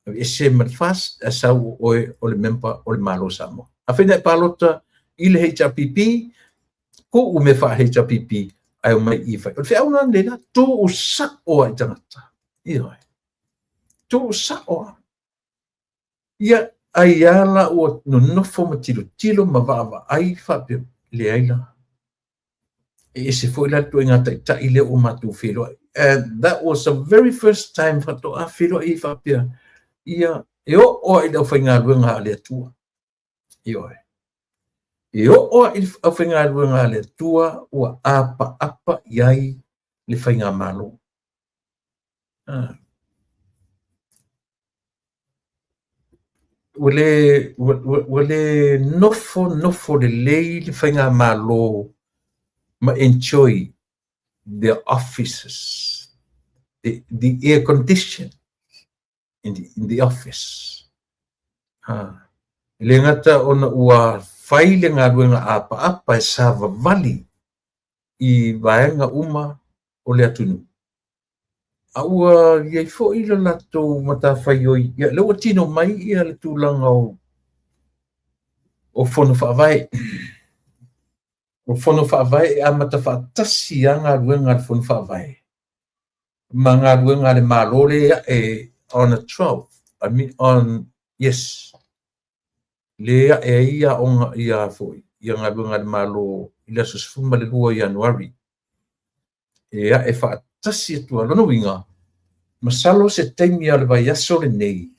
e se ma le fast e sau o le member o le malo Samoa a whaina e palota i le HRPP ko u me whahecha pipi ai o mai I whai. O whiau nā nena, tō o sa o ai tangata. Ioi. Tō o sa o. Ia ai ala o no nofo ma tilo ma vava ai whape le aila. E se foi la tu ngata ta ile o matu filo. And that was the very first time fato a filo I whape. Ia e o ai da whainga ruanga le tua. Ioi. E o a whainga ruanga le tua ua apa iai le whainga malo. Wale nofo le lei le whainga malo ma enjoy the offices, the air condition in the office. Le ngata ona ua whai le ngā ruenga apa e Sava Valley I vaenga uma o le atunu. Aua iai fo ila lato mata whai oi. Ia lewa tino mai ia le tūlanga o whono whaavai. O whono whaavai e amata whaatasi a ngā ruenga le whono whaavai. Ma ngā ruenga le mālore e on the 12th. I mean yes. Lea e ia onga ia foi. Ia ngā ruenga le mālo ila susfuma le 2 Januari. Ea e whaatasi atua lono winga. Masalo se taimi ale vai aso le nei.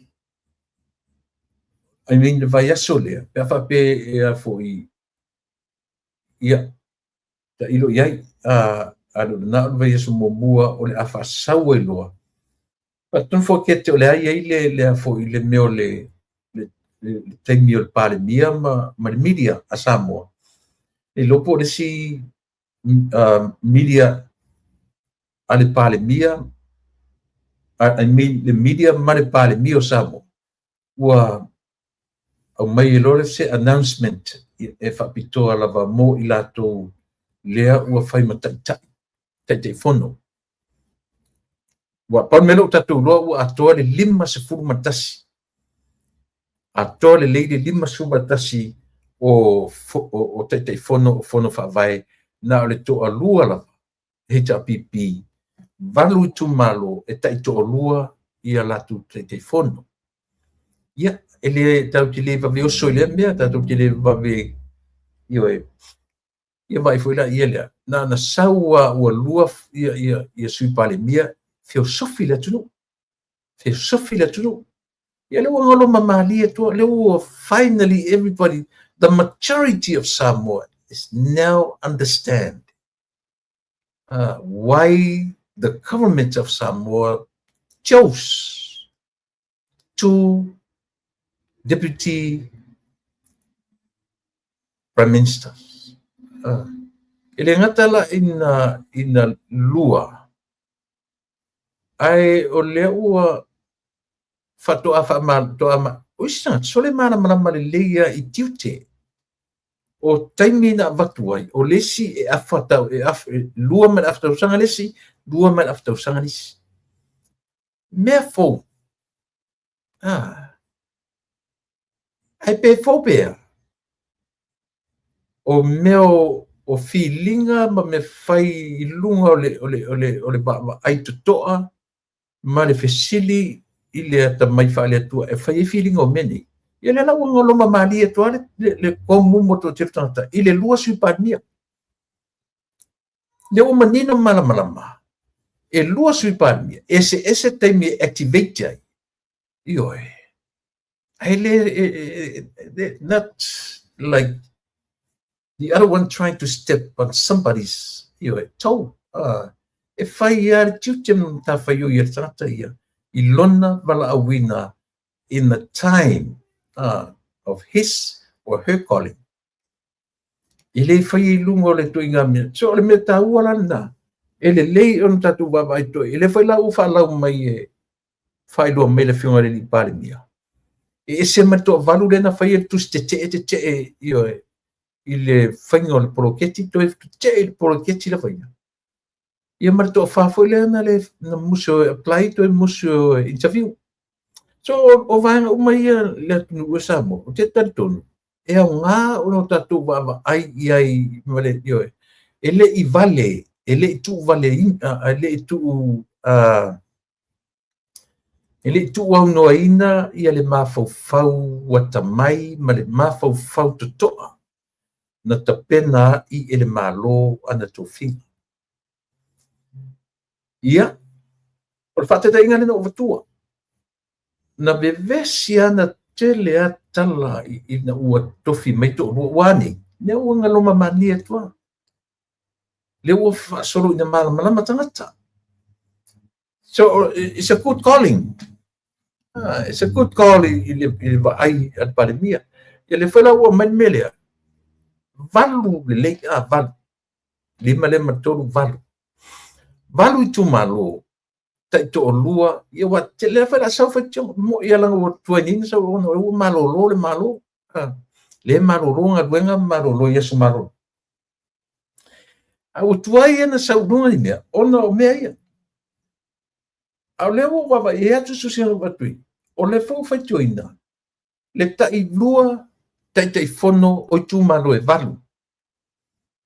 I mean le vai aso lea. Pea whape ea foi. Ia. Ta ilo iai. Alo na vai aso mua o le awha saua I loa. Pa tun fo kete o le ai le foi le meo le taimi o le pale mia ma le media a Samoa. E lopo le si media ale pale mia I mean the media mare pale mio Samoa. Ua au mai lore se announcement e whapitoa lava mo I lato lea ua whai tai fono. Ua pau melo tatu loa ua atoa le 5 matasi. Atoa le leile 5 matasi o tai fono o fono whaavai na o le toa lua lava he ta pipi. Valu tu malo e tai to lua ia latu te fono. Ia ele tau te leva ve o soile mea tau te leva ve ioe. Ia vai foi la ia na saua o lua ia sui pale mia filosofi la tunu. Filosofi la tunu. Ia le ngolo mamali to le finally everybody the majority of Samoa is now understand why the government of Samoa chose 2 deputy prime ministers. Ele ngatala ina lua. Ai o le ua fatoa whaama toa ma. Uisa, sole mana le leia I tiute. O taimi na watuai, o lesi e awhatau, lua man awhatau sanga lesi, lua man awhatau sanga lesi. Mea fōu. Ai pe fōu pēr. O meo o filinga ma me whai lunga o le bāma ai tutoa, ma le fesili I le ata mai whaale atua, e whai filinga o meni. Ia le lau ngolo mamali atua le komu moto tiro tangata, I le lua sui pānia. Le o manino malamalama, e lua sui pānia, ese taimi activate ai. Ioi. Ai le, not like the other one trying to step on somebody's toe. E whai ia tiutem ta whai o ia tangata ia. I lona wala awina in the time of his or her calling. I le whai lungo le tuinga mea. So le mea ta ualana. E le lei on tatu wawai toi. I le whai lau whalau mai e whai lua mele whiunga le li pare mea. E se matua valu lena whai e tus te ioe. I le whainga o le poroketi toi te le poroketi la whainga. Ia marito whawhoi lena le na museo apply toi museo interview. So o vaenga umai le atunu ua Samoa, o te taritonu. E au ngā ono tatu wawa ai iai male ioe. ele i vale, ele tu vale ele tu ele tu au no ina ia le mafaufau wata mai ma le mafaufau totoa na tapena i ele malo ana tofi. Ia, o fate ta inga na ovatua. Na vevesi ana tele atala i na ua tofi mai to wani. Ne ua ngaloma mania tua. Le ua solo ina malama tangata. So it's a good calling. It's a good call i le ai at palemia. Ia le fela ua mai melea. Valu le lei valu. Lima le matolu valu. Valu i tu malo. Tai to lua ia wa te le fela sa fa mo ia langa o tuanin sa o malo le malo. Le malo nga wenga malo ia su malo. A o tuai na sa dunga ni mea. Ona o mea ia. A le o wa ia tu su se o batui. O le fo fa tuina. Le tai lua tai fono o tu malo e valu.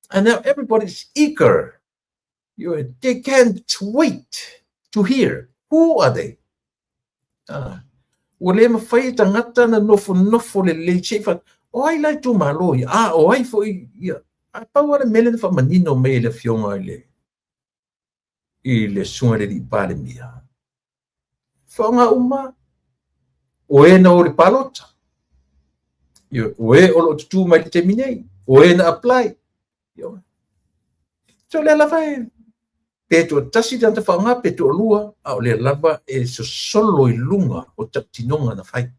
And now everybody's eager. They can't wait to hear. Who are they? O le mawhai tangata na nofo le chefa. O ai lai tu malo ia. O ai fo ia. A pau ale mele na whamanino me le fionga i le sunga le pale mia. Whaonga uma. O e na o le palota. O e o lo tutu mai te minei. O e na apply. So le lava e peto tasi tanta whaonga peto lua. A o le lava e so solo i lunga o taptinonga na whai.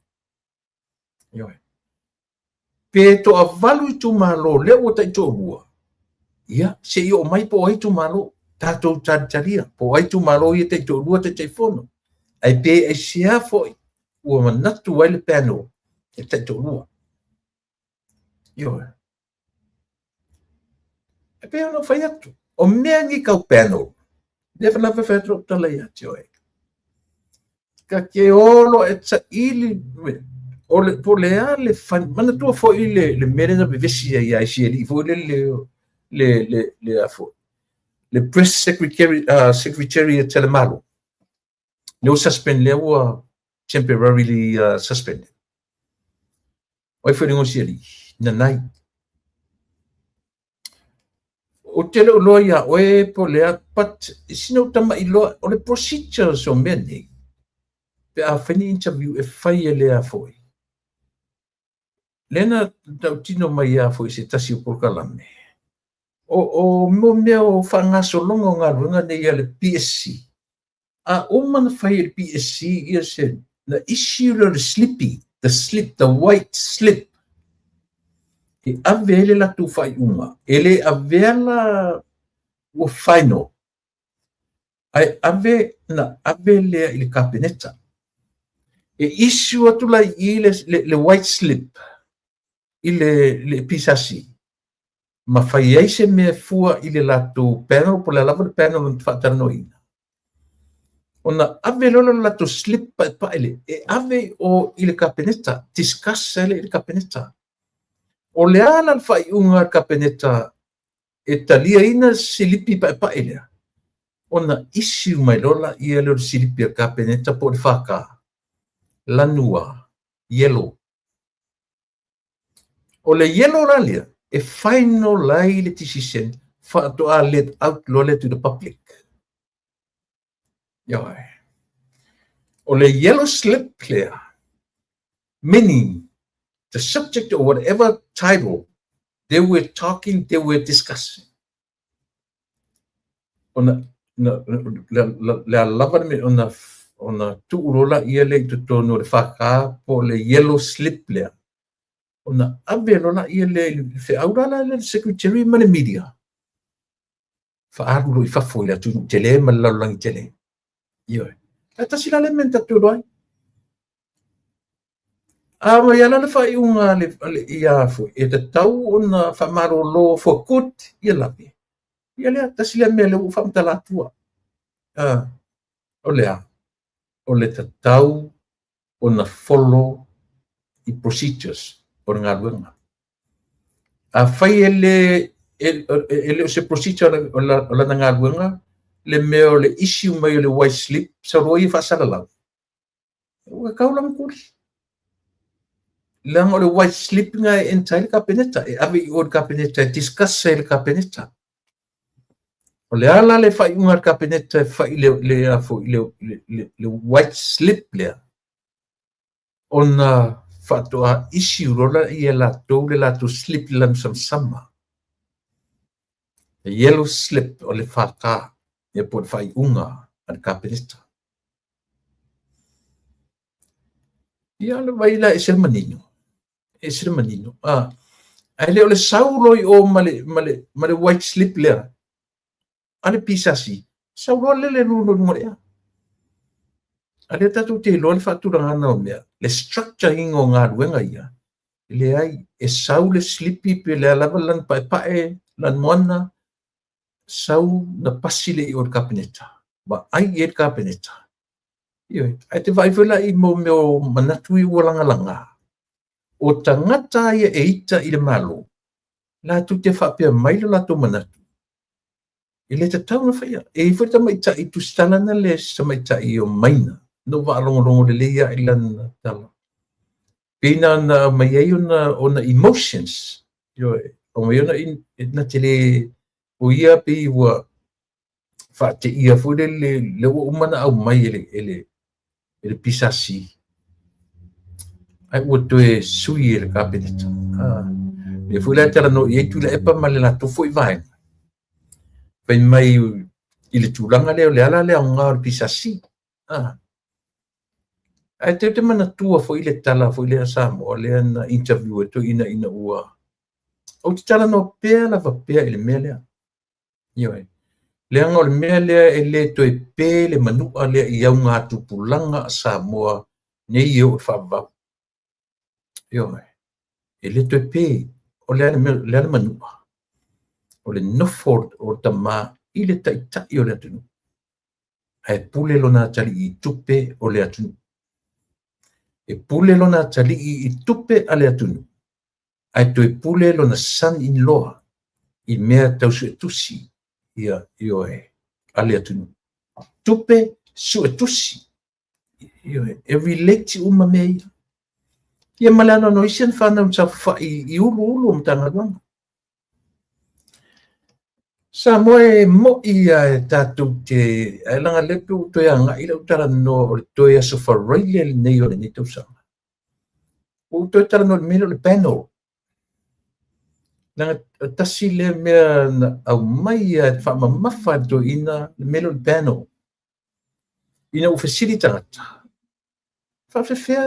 Peto a valu i tu malo le o tai to lua. Ia, se i o mai po ai tu malo. Tato taria. Po ai tu malo i tai to lua te fono. Ai pe e sia foi. Ua manatu ai le pano. E tai to lua. E pe ono fai atu. O mea ngi kau pano. Nefa lava fetro tala ia tio e. Ka ke olo e ta ili o le po le ale fan mana tua fo ile le mere na bevesi ia isi eli fo le afo. Le press secretary telemalo. No suspend le ua temporarily suspended. Oi foi ngosi eli. Na nai. O tele o loia oe po lea pat sino tama ilo o le procedures o meni pe a fini interview e fai lea foi lena tautino mai a foi se tasi o porkalame o mo meo fanga so longo nga runga ne ia le PSC a o man fai le PSC ia se na issue le slippy the white slip e avele la tu fai uma ele avela o final ai avele il capinetta e issue atu la le white slip le pisasi ma fai ai se me fua la tu panel por la lava panel non fatarnoina ona avele la tu slip pa ele e ave o il capinetta discuss il capinetta o le ala fai unga kapeneta e talia ina silipi pa ele. Ona issue mai lola ia le silipi a kapeneta po le whaka. Lanua, yellow. O le yellow ralia e final lai le decision to a let out lole to the public. Yoi. O le yellow slip clear. Meaning the subject or whatever title they were discussing. Ona la lava me ona tuurola ia le tutono le whaka po le yellow slip lea. Ona abelola ia le aurala le secretary ma le media. Whaarulo I whafoi la tu tele ma laulangi tele. Ioi. Ata sila le menta tuuroi. Ma ia lana whai unga le ia fu. E te tau ona whamaro lo for good ia lapi. Ia lea, tasi lea mea le u whamtala tua. O lea, o le te tau ona follow I procedures o ngā ruenga. A whai ele ele o se procedure o la nangaluanga le meo le issue mai le white slip sa roi fa sala la o kaulam kuli lang o le white slip nga entire kabineta abi o kabineta discuss el kabineta o le ala le fai unga kabineta fai le white slip le ona fatua issue rola ia la to slip lam sama yellow slip o le faka e por fai unga al kabineta ia le vai la ese manino ai le ole sauloi o male white slip le ale pisasi saulo le nuno ngore ale tatu te lo le fatura ngana o mea le structure ingo ngā ruenga ia le ai e saule slippy pe le alava lan pae lan moana sau na pasile i o kabineta ba ai e kabineta io ai te vai vela i mo meo manatu i langa o tangata ia e ita i le malo la tu te whapea mai la to manatu i le te tau na whaia e i whata mai ta i tu stalana le sa mai ta i o maina no wa longo le leia i lana tala pina na mai ai ona emotions io o mai ona na te le o ia pe i wa whate ia fude le o umana au mai ele pisasi ai o te sui ele kabineta e fula tala no e tu le epa male la to foi vai pen mai i le tulanga le ala le nga pisasi ai te mana tua foi le tala foi le Samoa le na interview to ina ua o te tala no pea la va pea ele mele io le anga le mele ele to e pe le manu ale i au nga tupulanga Samoa nei io fa va io ele to e pe o le manu o le noford o tama i le taʻitaʻi o le atunu ae pule lona taliʻi i tupe o le atunu e pule lona taliʻi i tupe a le atunu ae toe pule lona son-in-law i mea tausuʻetusi ia ioe a le atunu tupe suʻetusi ioe e relate uma mea ia ma le anono isi ana fanau tafafaʻi i uluulu o matagaluaga sa moe moʻi e tatou te ae laga lepe ua toe agaʻi lau talanoa o le toe aso faraile lenei o lenei tausaga ua toe talanoa le mele o le panel laga tasi le mea na aumai e faamamafa e toeina le mele o le panel ina ua fesili tagata faafefea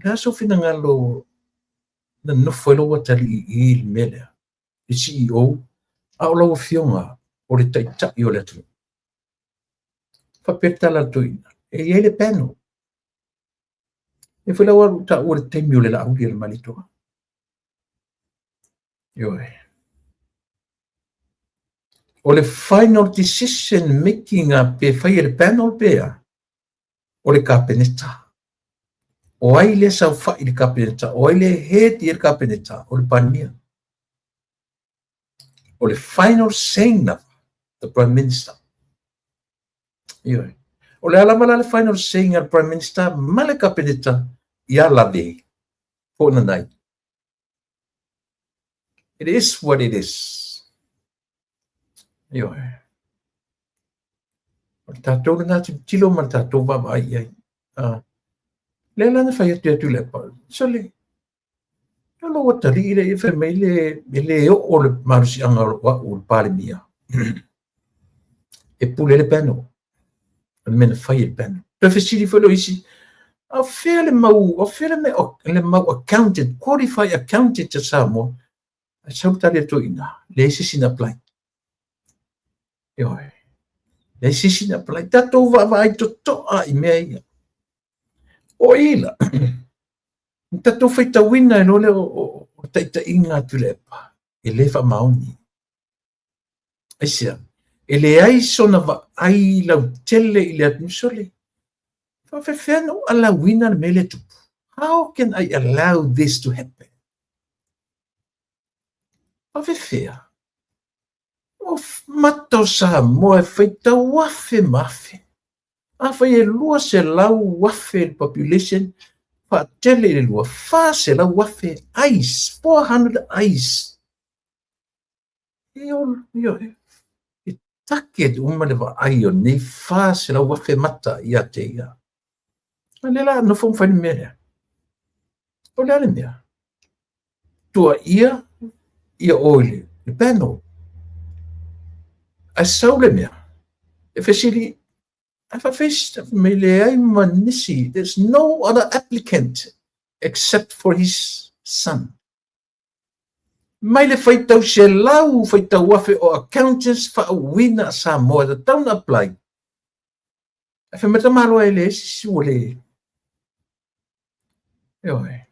le aso finagalo na nofo e loua taliʻii le mele le CEO a o lau fionga o le taʻitaʻi o le atunu faapetala toina e iai le panel e foi lau alu taʻua le taimi o le laʻauli a le malitoga ioe o le final decision making a pe fai e le panel pea o le kapeneta o ai le saufaʻi le kapeneta o ai le head i le kapeneta o le pania o le final saying na the prime minister ioe o le alama la le final saying al prime minister ma le kapeneta ia lave po nanai it is what it is ioe o le tatou lana tilo ma le tatou vaavaai ai le lana fai atu le pa sole lo watali ile ife mai le o le marusianga o le palemia e pule le peno men fai le peno pe fesili folo isi a fele mau accountant qualified accountant te samo a sauta le toina le sisina apply ioe le sisina apply tato va ai to a i mea o ila tatou faitauina e lo le o taʻitaʻiga atu le epa e lē faamaoni aisia e leai sona vaai lautele i le atusole faafefea no alauina le mea le tupu how can I allow this to happen Awhewhia. O matau Samoa whaitau wafe mafe. A whai e lua se lau wafe population, pa tele e lua wha se lau wafe ice, 400 ice. E take umane wa ai o nei wha se lau wafe mata ia te ia. A lela no fong whani mea. O lea mea. Tua ia oile, le pano. A saule mea. E whesiri, a whawhesta me le ai manisi, there's no other applicant except for his son. Mai le whaitau se lau, whaitau wafe o accountants whauina Samoa, the town apply. A whamata maro e le si wole. Eoi.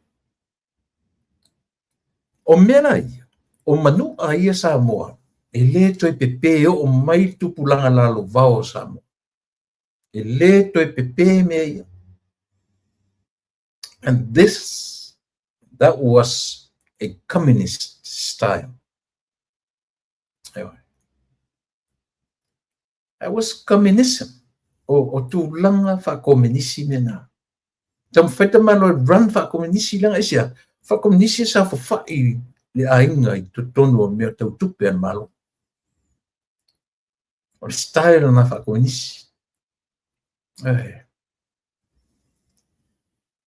O mena ia, o manu a ia Samoa, e le toi pepe o mai tupulanga lalo vao Samoa. E le toi pepe mea ia. And that was a communist style. Anyway. That was communism. O tūlanga wha komunisi mena. Tam whaita malo run wha komunisi langa isia. Wha komunisi sa whawhai le ainga I tutonu o mea tau tupe an malo. O le style na wha komunisi.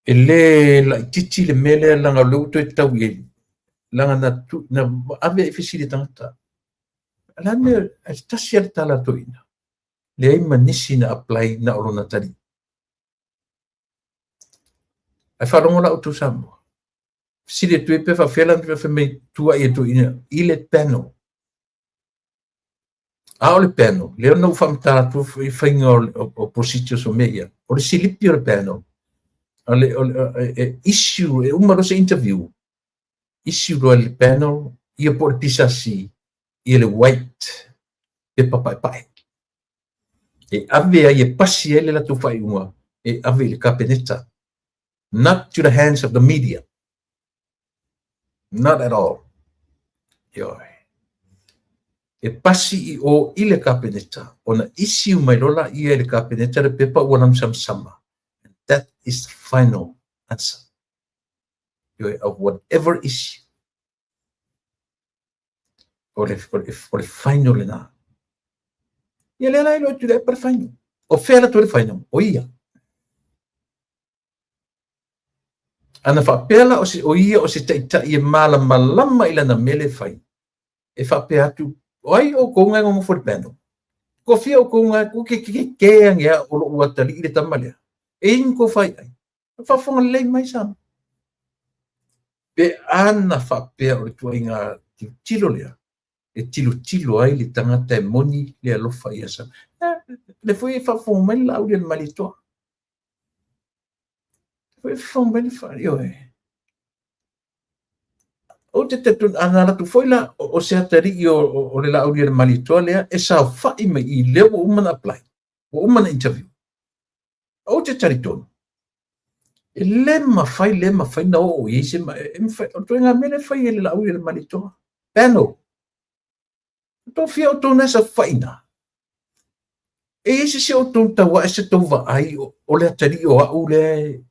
E le la titi le mele langa lauto e tau e langa na ave e fisili tangata. Alane e tasi al tala toina. Le ai manisi na apply na orona tari. Ai wharongo la utu Samoa. Fisili tu e pe whawhelan pe me tua e toina. I le pano. A le pano. Leo no whamtara tu I whainga o positio so mea. O le silipi o le pano. Issue, umaro sa interview, issue do le panel, ia por pisasi, ia le white, e papai. E ave ia pasi ele la tu fai uma, e ave le capeneta. Not to the hands of the media. Not at all. E pasi o ile capeneta, ona issue mai lola ia le capeneta le pepa wanam sama. That is the final answer of whatever issue. Or the final na. Ia le lai lo tu le per final. O fela tu le final. O ia. Ana fa pela o ia o se taita ia mala malama ila na mele fai. E fa pe atu oi o konga ngo for peno. Ko fia o konga ku ke ngia o lo watali ile tamale. E inko fai ai. Fa fonga lei mai sam. Pe ana fa pe o tu inga tilo lea. E tilo ai li tangata e moni le alofa ia sam. Le foi fa fonga mai la ule malito. Foi fonga mai fa yo e. O te tetun ana tu foi la o se atari o le la ule malito lea e sa fa I mai I le o umana apply. O umana interview. O te taritonu. E lema fai na o I se o toinga mele fai ele la ui ele malitoa. Pano. To fia o tona sa fai na. E ese se o tona tawa e se tova ai o le atari o au le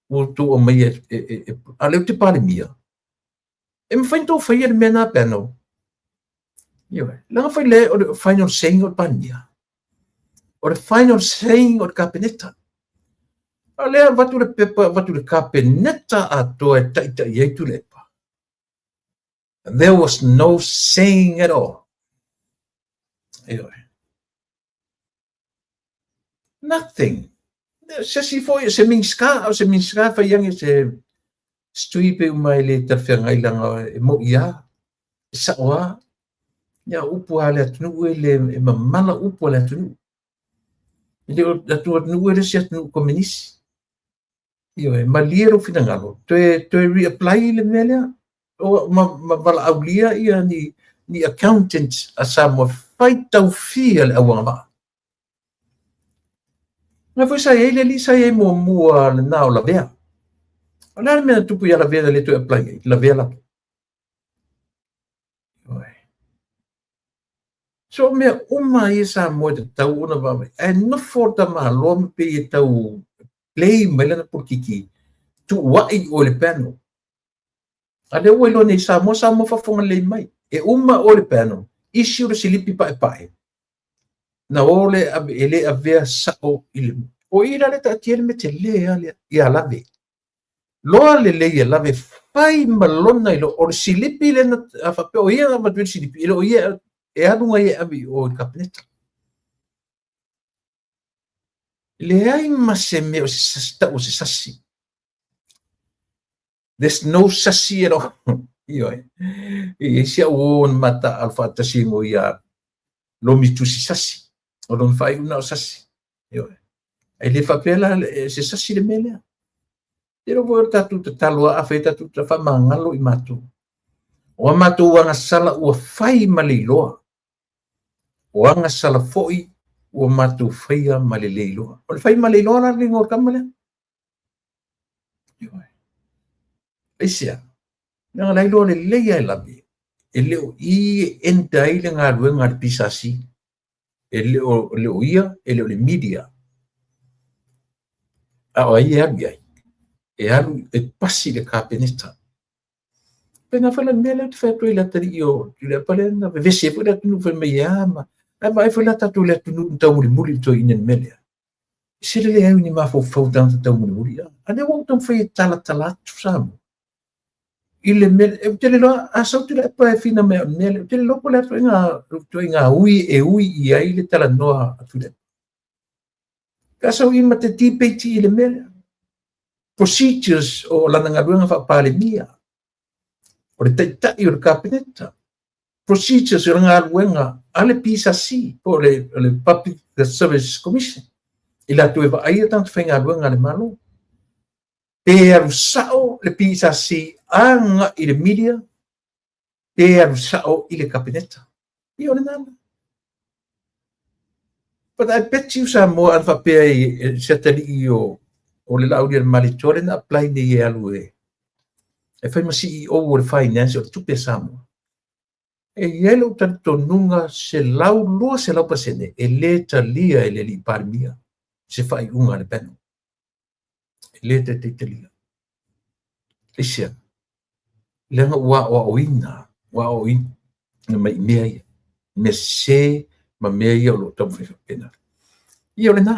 o to o mai a leo te pare mia. E mwhai to fai ele mena pano. Iwe. Langa fai le o le final saying o pania. O le final saying o le kapeneta. Alea watu le pepa, watu le kapeneta ato e taita I tu lepa. There was no saying at all. Anyway. Nothing. Se foi se minska fa yang se stuipe mai le tarfengai langa e mo ia. Sa wa ya upu ale tunu ele mamala upu ale tunu. Ile o tu nu ele se tunu komunisi. Io maliero finangalo to reapply le melia o ma vala aulia ia ni accountant asamo fai tau fia le awanga na foi sa ele li sa e mo mua na la vea ala me tupu ia la vea le to apply la vea la So me uma isa mo te tau ona va e no forta ma lo me pe tau play melana por kiki tu wa I o le piano ade o lo nei sa mo fa fonga le mai e uma o le piano isi o silipi pa e na ole ele avea sa o ile o ira le ta tiel me te le ale ia lave lo le ia lave fai malona ilo o silipi le na fa pe o ia ma tu silipi ilo ia e anu ai abi o kapneta le ai ma se me o se sasi there's no sasi at all io e sia o mata alfa tasimo ia lo mi tu si sasi o non fai una sasi io e le fa pela se sasi le mele e lo volta tutto talo a feta tutto fa mangalo I matu o matu anga sala o fai maliloa o anga sala foi o matu faia maleleilo o fai maleleilo na ngor kamale isia nga lailo le leia labi e leo I entai le nga ruenga pisasi e leo ia e leo le media a o ia bia e alu e pasi le kapeneta pena fala mele te fa toila tari io le pale na vese fu da tunu fa me yama ma e fala tatu le tunu tau muri to inen mele se le ai ni ma fo dan tau muri ane wo ton fa tala tu samo ile mele te le a sa tu le pa fina me mele te lo pole to nga ui I ai le tala noa tu le ka sa ui ma te tipeti ile mele procedures o lana nga fa pale mia o le taitai o le kapineta procedures o nga luenga ale pisa si po le Public Service Commission ila tu eva ai tanto fenga luenga le malo pe sao le pisa si anga I le media pe sao I le kapineta io le nana but I bet you some more alfa pe setali io o le laudi le malitore na apply ni e alu e fai ma CEO o le finance o tupe samo e yelo tanto nunga se lau lua se lau pasene e le talia e le li parmia se fai unga le peno e le te talia isia le nga wa oina na mai mea me se ma mea o lo tamu fe pena io le na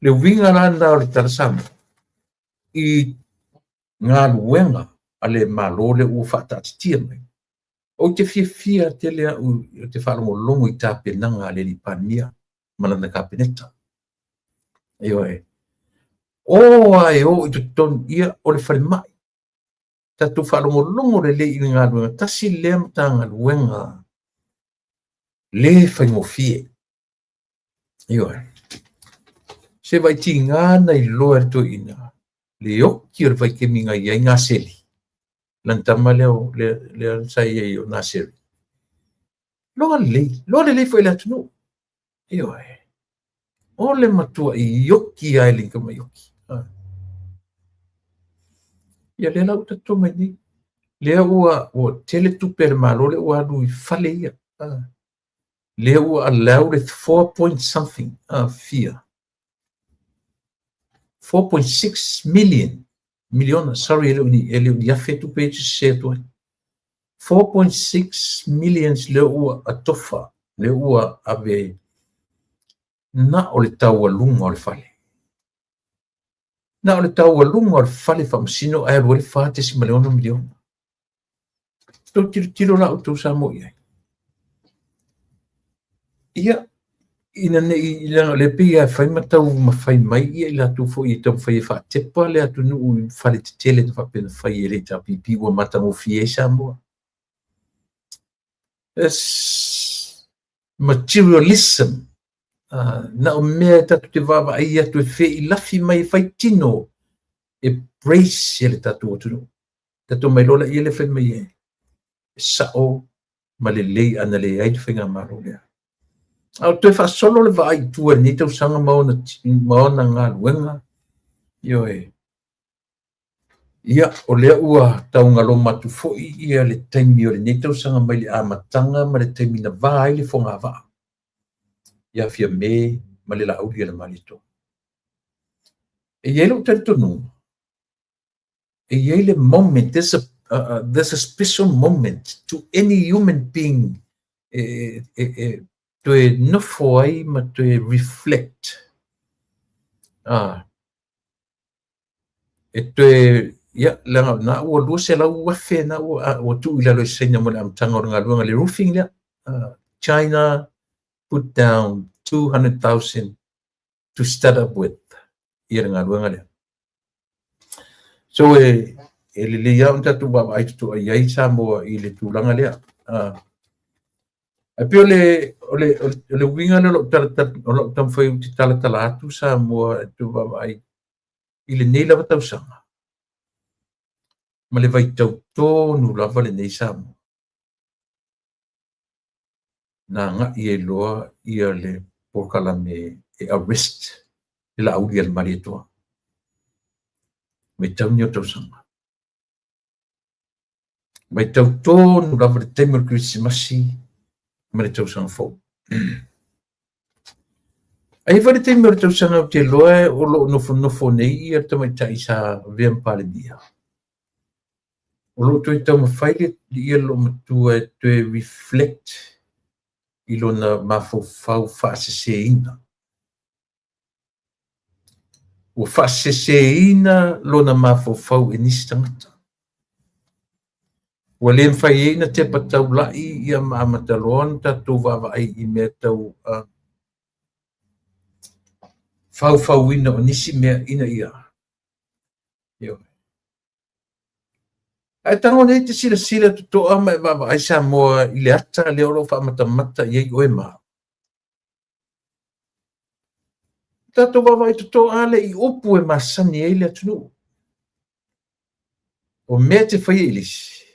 le winga na o le talasama I ngā luenga ale malole u whaatatia mai. O te fia te lea o te whalongolongo I tā penanga ale li pania manana ka peneta. Eo e. O ai o I te ton ia o le whare mai. Tatu whalongolongo le le I ngā luenga. Tasi lea mta ngā luenga le whaingofie. Eo e. Se vai ti ngāna I loa to ina. Le oki o vai ke minga ia ngā seli. Lantama leo le sai ia ngā seli. Loa le foi la tunu. Io e. O le matua I oki ai linka mai oki. Ia le lau tato mai ni. Lea ua o tele tupe le malo le ua anu I fale ia. Lea ua allow le 4 point something. Fia. 4.6 million, sorry, ele ia feito page certo. 4.6 millions le ua atofa, le ua ave na o le tau alunga o le fale. Na o le tau alunga o le fale whamasino ai o le whate si miliona. Tau tiro la o tau sa mo ia. Ia, ina nei le pia fai matau ma fai mai ia la tu fo I tau fai fa tepa le atu nu fale te tele te fa pena fai ele ta pipi wa mata mo fie sa mo es materialism na o mea tatu te vava ai atu e fe I lafi mai fai tino e brace ele tatu o tunu tatu mai lola I ele fai mai e sao ma le lei ana le ai te whinga maro lea au te fa solo le vai tua ni te usanga maona ngā luenga io e Ia, o lea ua taungalo matu fo'i ia le taimi o le nei tausaga mai le amataga ma le taimi na vā ai le fogava'a. Ia fia me ma le la'auli a le malito. E iai lo'u talitonu. E iai le moment, there's a special moment to any human being toe nofo ai ma toe reflect. E toe ia langa na ua lua se lau wafe na ua tu ila lo senya mo le amtanga o ngā luanga le roofing lea. China put down 200,000 to start up with ia ngā luanga lea. So e le lea unta tu wa ai tu ai sa mo I le tulanga lea. E pio le winga le lo tam foi uti tala atu sa mo tu wa ai I le nei lava tausanga. Ma le vai tau tōnu lava le nei sa mo. Na nga I e loa ia le pokala me e arrest le la auli al mari toa. Me tau nio tausanga. Mai tau tōnu lava le temur Krismasi ma le tausanga fau. Ai va le temur tausanga o te loa o lo nofo nei ia tamai tai sa vempale dia. O lo toi tau mawhaile ia lo matua te reflect I lona mafofau whaaseseina. O whaaseseina lona mafofau e nisi tangata. Ua le mwhai eina te patau lai ia maamataloan tatou wawa ai I mea tau fau ina o nisi mea ina ia. Yo. Ai tango nei te sila toa mai wawa ai sa moa I le ata le olo whamatamata iei oe maa. Tato wawa I toa ale I opu e masani e le atunu. O mea te whai elisi.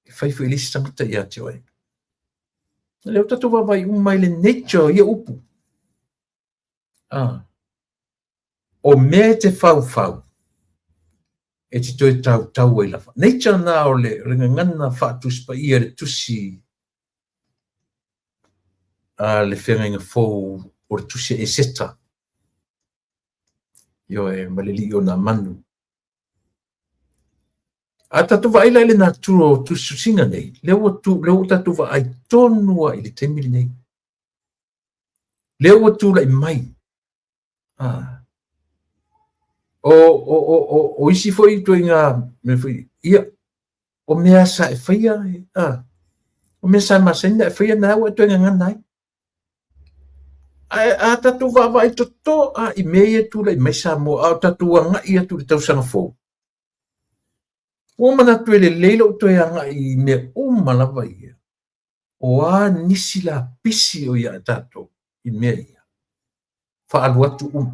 E whai elisi tangata ia te oe. Leo tato wawa I umai le nature ia upu. O mea te whau. E te toi tau ai lawa. Nature na o le ringangana whaatuspa ia le tusi le whenga fōu o le tusi e seta. Yo e malili o na manu. A tatu wa ila ile na turo tusu singa nei. Leo tatu wa ai tonua I le temili nei. Leo tu la I mai. O isi foi toi ngā me foi ia o mea sa e whaia o mea sa masenda e whaia nā ua toi ngā nai a tatu wawa I toto I mea tu la I mai sa mo a tatu anga ia tu le tausanga fōu o mana tu le leilo toi anga I mea umalawa ia o a nisi la pisi o ia tato I mea ia whaaluatu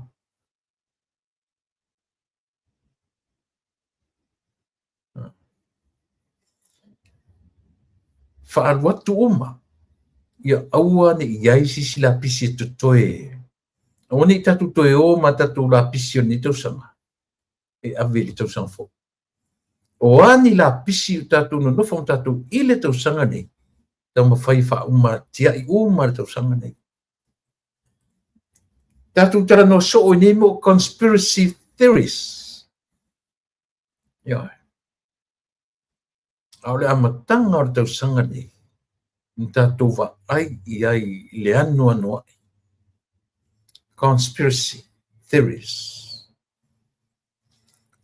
whaaluatu ia aua ne iai sisi la pisi to toe. O ne tatu toe o ma tatu la pisi o ni tausanga. E ave li tausanga fo. O ani la pisi o tatu no nofo tatu I le tausanga nei. Tau mawhai wha uma tia I uma le tausanga nei. Tatu tara no so o nemo conspiracy theories. Ia. Au le amatanga o le tausanga nei. Tatu wa ai iai le anu ai. Conspiracy theories.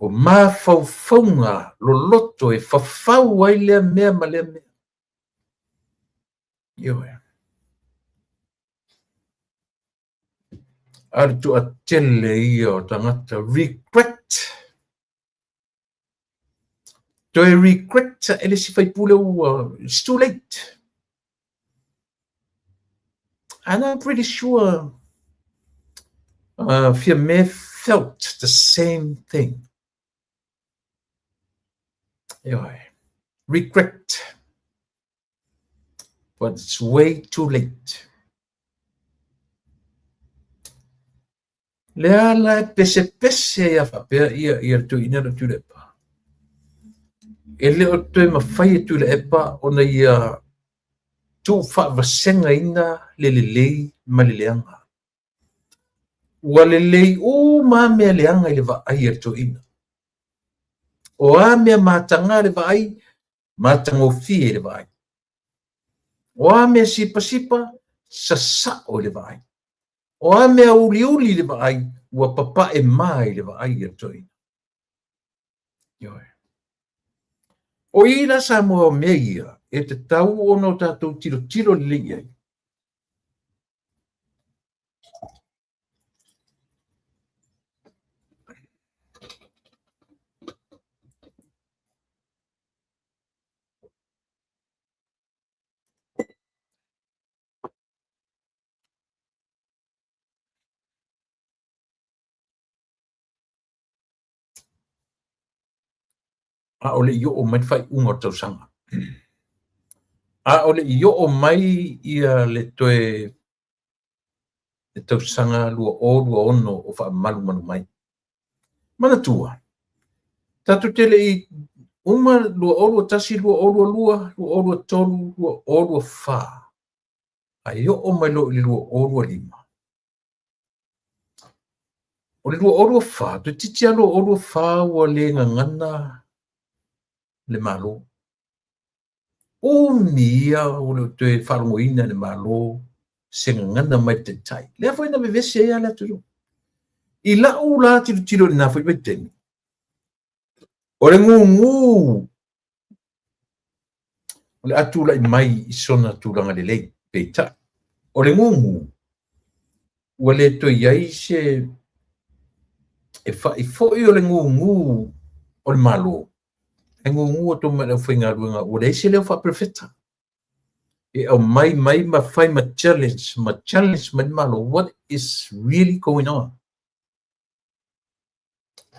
O mawhauwhaunga lo loto e whawhau ai lea mea ma lea mea. Ioe. Aritu a tele ia o tangata regret. Toi regret ele si fai pule it's too late. And I'm pretty sure Fia me felt the same thing. Regret. But it's way too late. le ala e pese ia whapea ia tu ina le tu le pa. E le o tu e mawhai e tu le epa o na ia tu whaavasenga ina le lei ma le leanga. Ua le lei o ma mea leanga i le vaai e tu ina. O a mea matanga le vaai, matanga o fie le vaai. O a mea sipa sa o le vaai. O a mea uli le vaai, ua papa e mai le vaai e tu ina. Yoe. O ina sa moa mea ia, e te tau ono tātou tiro le lei ai. A ole i o mai fai unga tau sanga. A ole i o mai ia le toe le tau sanga lua ono o wha malu manu mai. Mana tua. Tatu tele i uma lua o tasi lua o tolu, lua o wha. A i o mai lo i lua o lima. O le lua o wha, tu titi alo o wha ua le ngana le malo. O mia o le te wharongoina le malo se ngana mai te tai. Lea fwoi na bevese ea lea tuyo. I la o la tilo na fwoi beteni. O le ngu. O le atula i mai i sona tulanga le lei peita. O le ngu. O le to iai se e fwoi o le ngu o le malo. E ngu o to mele whinga ruanga o le se leo wha perfecta. E au mai ma fai ma challenge ma malo. What is really going on?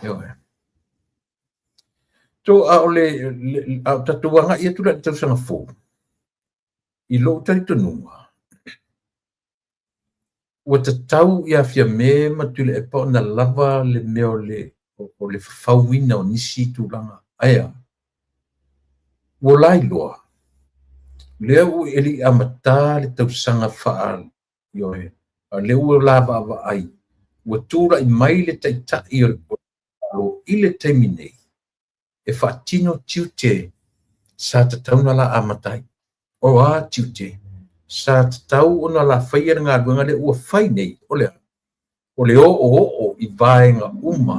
Yoe. To a ole a tatuanga ia tula tau sanga fo. I lo tari tonunga. Ua ta tau ia fia me ma tule e pao na lava le meo o le fawina o nisi tulanga. Aya. Ua lai loa. Lea u eli amata le tau sanga faa. Yoe. A lea ua lava ava ai. Ua tūra i mai le taita i o ile teiminei. E whaatino tiute sa ta tauna la amatai. O a tiute sa ta tau ona la whaia ngā ruanga le ua whai nei o lea. O le o i vaenga uma.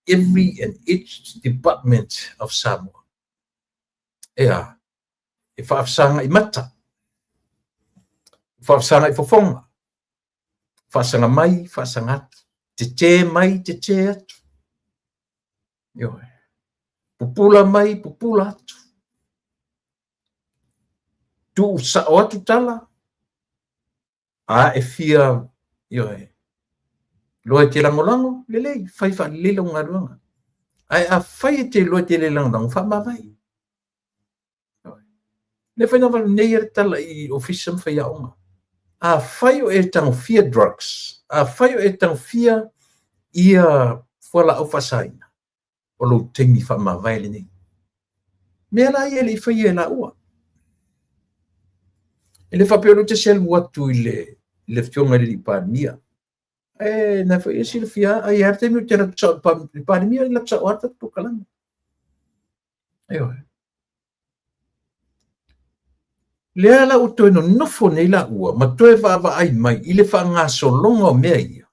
Every and each department of Samoa. Ea. E whaafsanga i mata. Whaafsanga i fofonga. Whaasanga mai, whaasanga atu. Te mai, te atu. Yoe. Pupula mai, pupula atu. Tu sa o atu tala. A e fia, yoe. Loa te langolango, lelei, fai wha lele o ngā ruanga. Ai a fai te loa te le langolango, wha mawai. Le whainga wala nei ere tala i ofisam whai aonga. A fai o e tango fia drugs. A fai o e tango fia ia whala au whasaina. O lo tengi wha mawai le nei. Mea la ia le i whai e la ua. E le whapeo te selu atu i le fionga le li pāmia. E na whai e sila fia, ai arte mi o tēnā pāmia i lapsa o ata tu kalanga. Eo e. Lea la o toi no nofo nei la ua, ma toi whaava ai mai, i le wha ngā solonga o mea ia.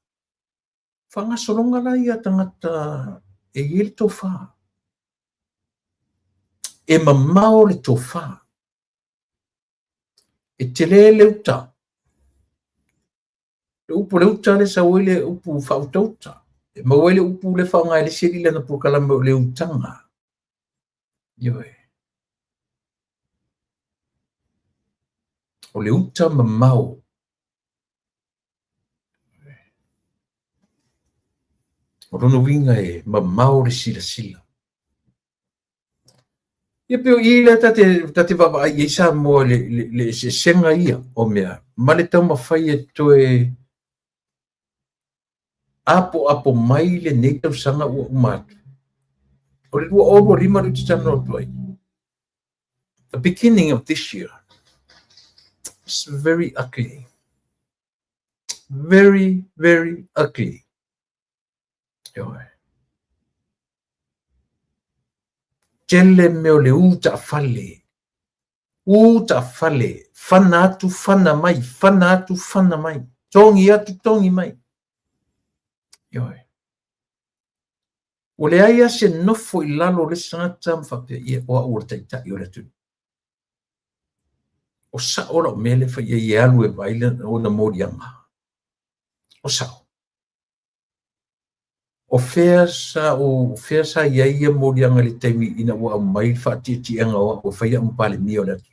Wha ngā solonga la ia tangata e ili tō wha. E mamao le tō wha. E te leuta. Le upu leuta le sa oile upu whautauta. E ma oile upu le wha ngā le siri lana pukalama o leutanga. Ioe. O le uta mamao. O rono winga e mamao le sila. Ia peo ila tate vava ai sa mo le senga ia o mea. Ma le tau mawhai e toe apo mai le nei tausaga ua umatu. O le 2 o 5 le tatano atu ai. The beginning of this year is very ugly. Very, very ugly. Ioe. Tele meo le uta fale. Uta fale. Fana atu fana mai. Fana atu fana mai. Tongi atu tongi mai. Ioe. O le aia se nofo I lalo le sangata mwhapea ia oa ua taitai o le tu. O sa ora o mele fa ia alu e vaile o na morianga. O sa. O fea sa ia morianga le taimi ina ua mai fa tianga o fa ia mpale mio le tu.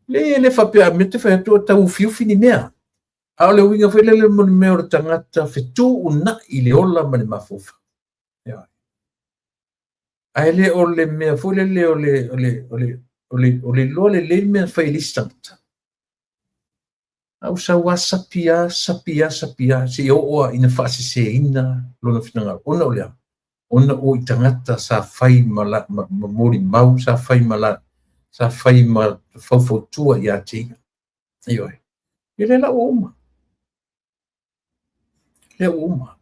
Le whapea me te whaetua tau fiufi ni mea. Ao le winga whaelele moni mea o le tangata whetu una I le ola mani mafofa. Ai le o le mea whaelele o le loa le mea whaelistangata. Au sa wa sapia se oa ina whaase se ina lona whitanga ona o lea. Ona o I tangata sa whai ma mori mau sa whai sa whai ma whauwhautua I a teiga. Ioi. I le la oma. Le oma.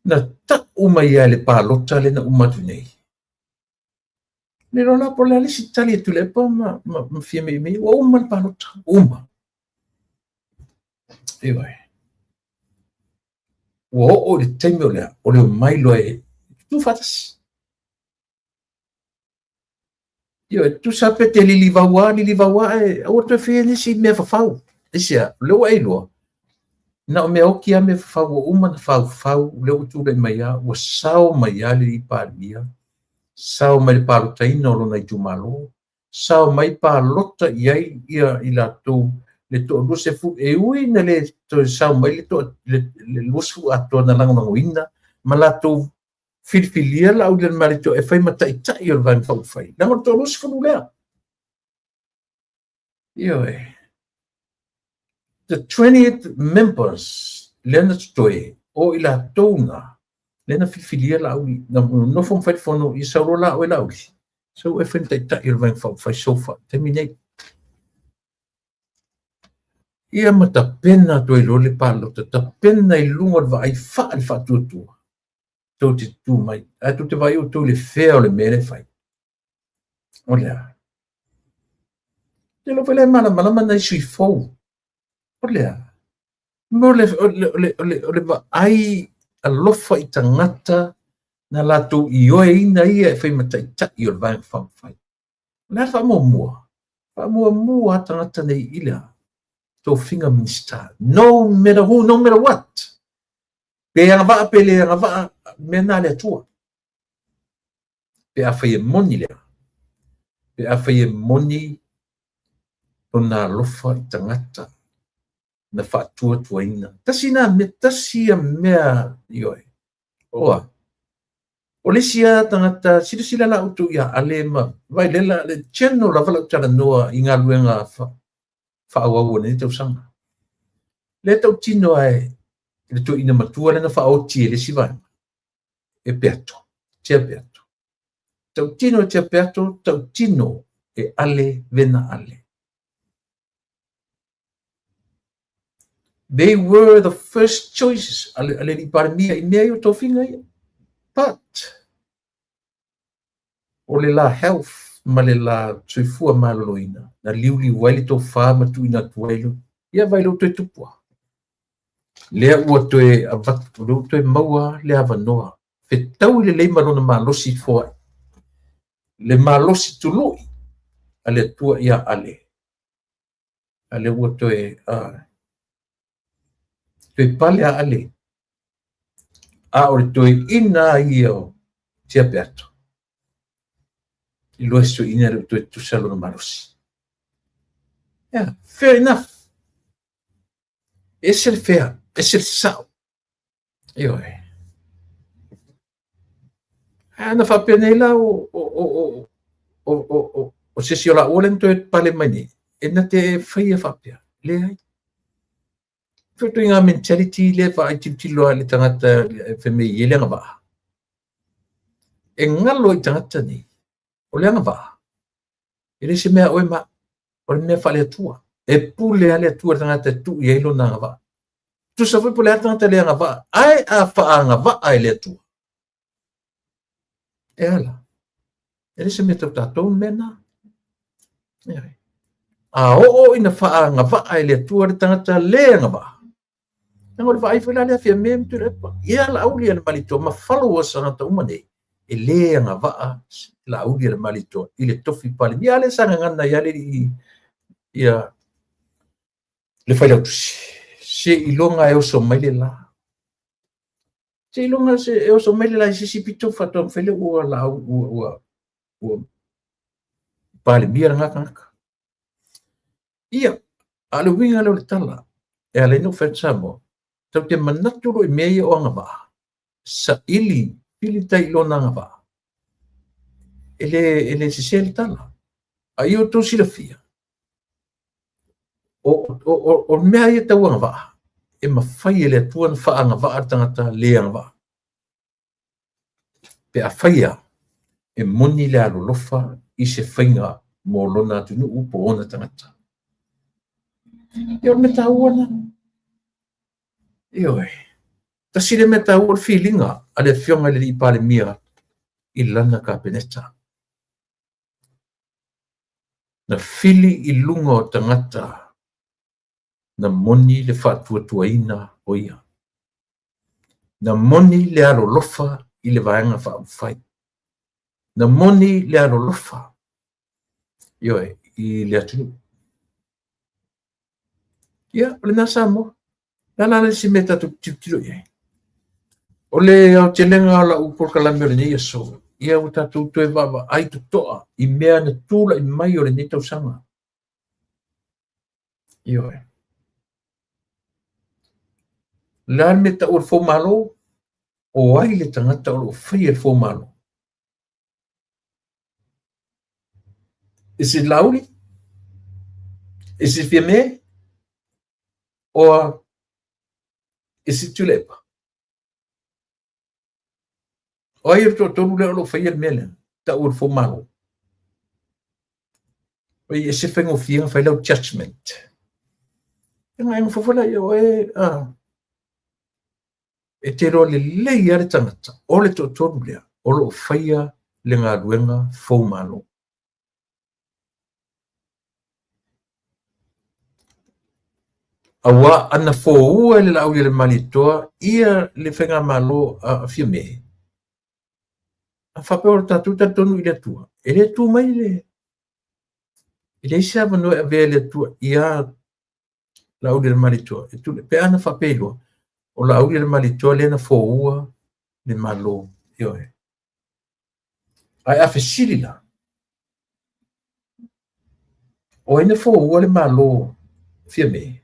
Na ta uma ia le pālota le na umatu nei. Le rola po le alisi tali e tule pa ma fia me wa uma le pālota. Uma. Ioi. Wa o le teime o lea. O le mai loa e. Tu fatasi. Ioi. Tu sape te li livawa e. O te fia nisi mea fafau. Isia. Leo e loa. Na o mea oki a me whau o uma na whau leo tūrei mai a o sao mai a li pāria, sao mai pālota ina o lona I tūmalo, sao mai pālota iai ia I la tō le tō luse fu e ui na le tō sao mai le tō le lusu ato na langonango ina, ma la tō whirwhilia la au le mare tō e whai matai tai o le whau whai. Nangor tō lusu whanu lea. Ioi. The 20th members lena toe o ila tona lena fifilia la uli no fom fai fono I sauro la o la uli so e fenta ta il van fai sofa terminate ia mata pena to lo le palo ta pena I lunga va ai fa tu to te tu mai a tu te vai o to le feo le mere fai olha te lo vele mala na sui fo olha mo le ai alofa I tangata na lato I oe ina ia e whai matai tai o le vai whai. Na wha mua tangata nei ila tō finger minister. No matter who, no matter what. Pe anga vaa me nā lea tua. Pe a whai e moni lea. Pe a whai e moni o nā alofa I tangata. Na whaatua tua ina. Tasi a mea ioe. Oa. O le sia tangata, sila la utu ia ale ma. Vai lela, le cheno la vala tala noa I ngā luenga whaawau ne tau sanga. Le tau tino ai, le tu ina matua le na whaoti e le siwai. E peato. Tia peato. Tau tino tia peato, tau tino e ale vena ale. They were the first choices. Ale li parmia I mea yo tofinga ia. But, o le la health, ma le la tuifua maloloina. Na liuli waili tō whāma tu ina tuailu. Ia vailo toi tupua. Lea ua toe avatu, toe maua le avanoa. Whetau le lei malona malosi foa. Le malosi tuloi. Ale tua ia ale. Ale ua toe... Toi pale a ale. A ore toi ina ia tia peato. I loa so ina re toi tusalo na marosi. Yeah, fair enough. Es el fair. Es el sao. Ioe. Ana whapea nei la o sesi o la olen toi pale mani. E na te whaia whapea. Le ai. Fetu ngā mentality le wha ai tilo le tangata wheme i ele ngā wā. E ngalo i tangata ni, o le ngā wā. E le se mea oe ma, o le mea whale atua. E pule ale atua tangata tu i eilo nā ngā wā. Tu sa whi pule tangata le ngā wā, ai a wha ngā wā ai le atua. E ala. E le se mea tau tātou mena. A o ina wha ngā wā ai le atua le tangata le ngā wā. Nang ora vai fela le fia mem tu repa. Ia la auli le malito ma follow us ana ta umane. E le nga va la auli le malito ile tofi pale. Ia le sanga ngana ia le ia le fai se ilonga e o so mai le la. Se ilonga se e o so mai le la se si pito fato fele o la o pale bia ngaka. Ia ale winga le tala. E ale no fetsamo. Tau te manaturo i mea o anga wā. Sa ili, pili tai lona anga wā. Ele se sele tala. A i o tau sila fia. O mea i tau anga wā. E mawhai ele atuan wha anga wā tangata le anga wā. Pe a whaia e moni le alo lofa i se whainga mō lona tunu upo ona tangata. I o me tau ana. Ioi. Ta sile me tau o feelinga ale fionga le i pale mia i lana ka peneta. Na fili i lunga o tangata na moni le whātua ina o ia. Na moni le aro lofa i le vaenga whai. Na moni le aro lofa. Ioi, i le atunu. Ia, le nasa mo. Nana le si meta tu tilo ye. Ole au te lenga la upor kalame o le nei aso. Ia o tatu tu e wawa ai tu toa i mea na tūla i mai o le nei tau sanga. Ioe. La meta o le fo malo o ai le tangata o le whai le fo malo. Is it lauri? Is it fiame? Or is it tulip? O ai to tonu le o whai le mele, ta o fo malo. O i se whengo whianga whai lau judgment. Nga ingo whawhala i o e te roa le lei are tangata, o le to tonu lea, o lo whaia le ngā ruenga fo malo. Awa ana fo ua le lau le malitoa, ia le whenga malo a fiame. A whapeo tatu tonu i le tua. E le tu mai le. E le isa manu e vea le tua ia lau le malitoa. E tu le pe ana whapelo. O lau le malitoa le na fo ua le malo. Ioe. Ai a whesiri la. O ene fo ua le malo fiame.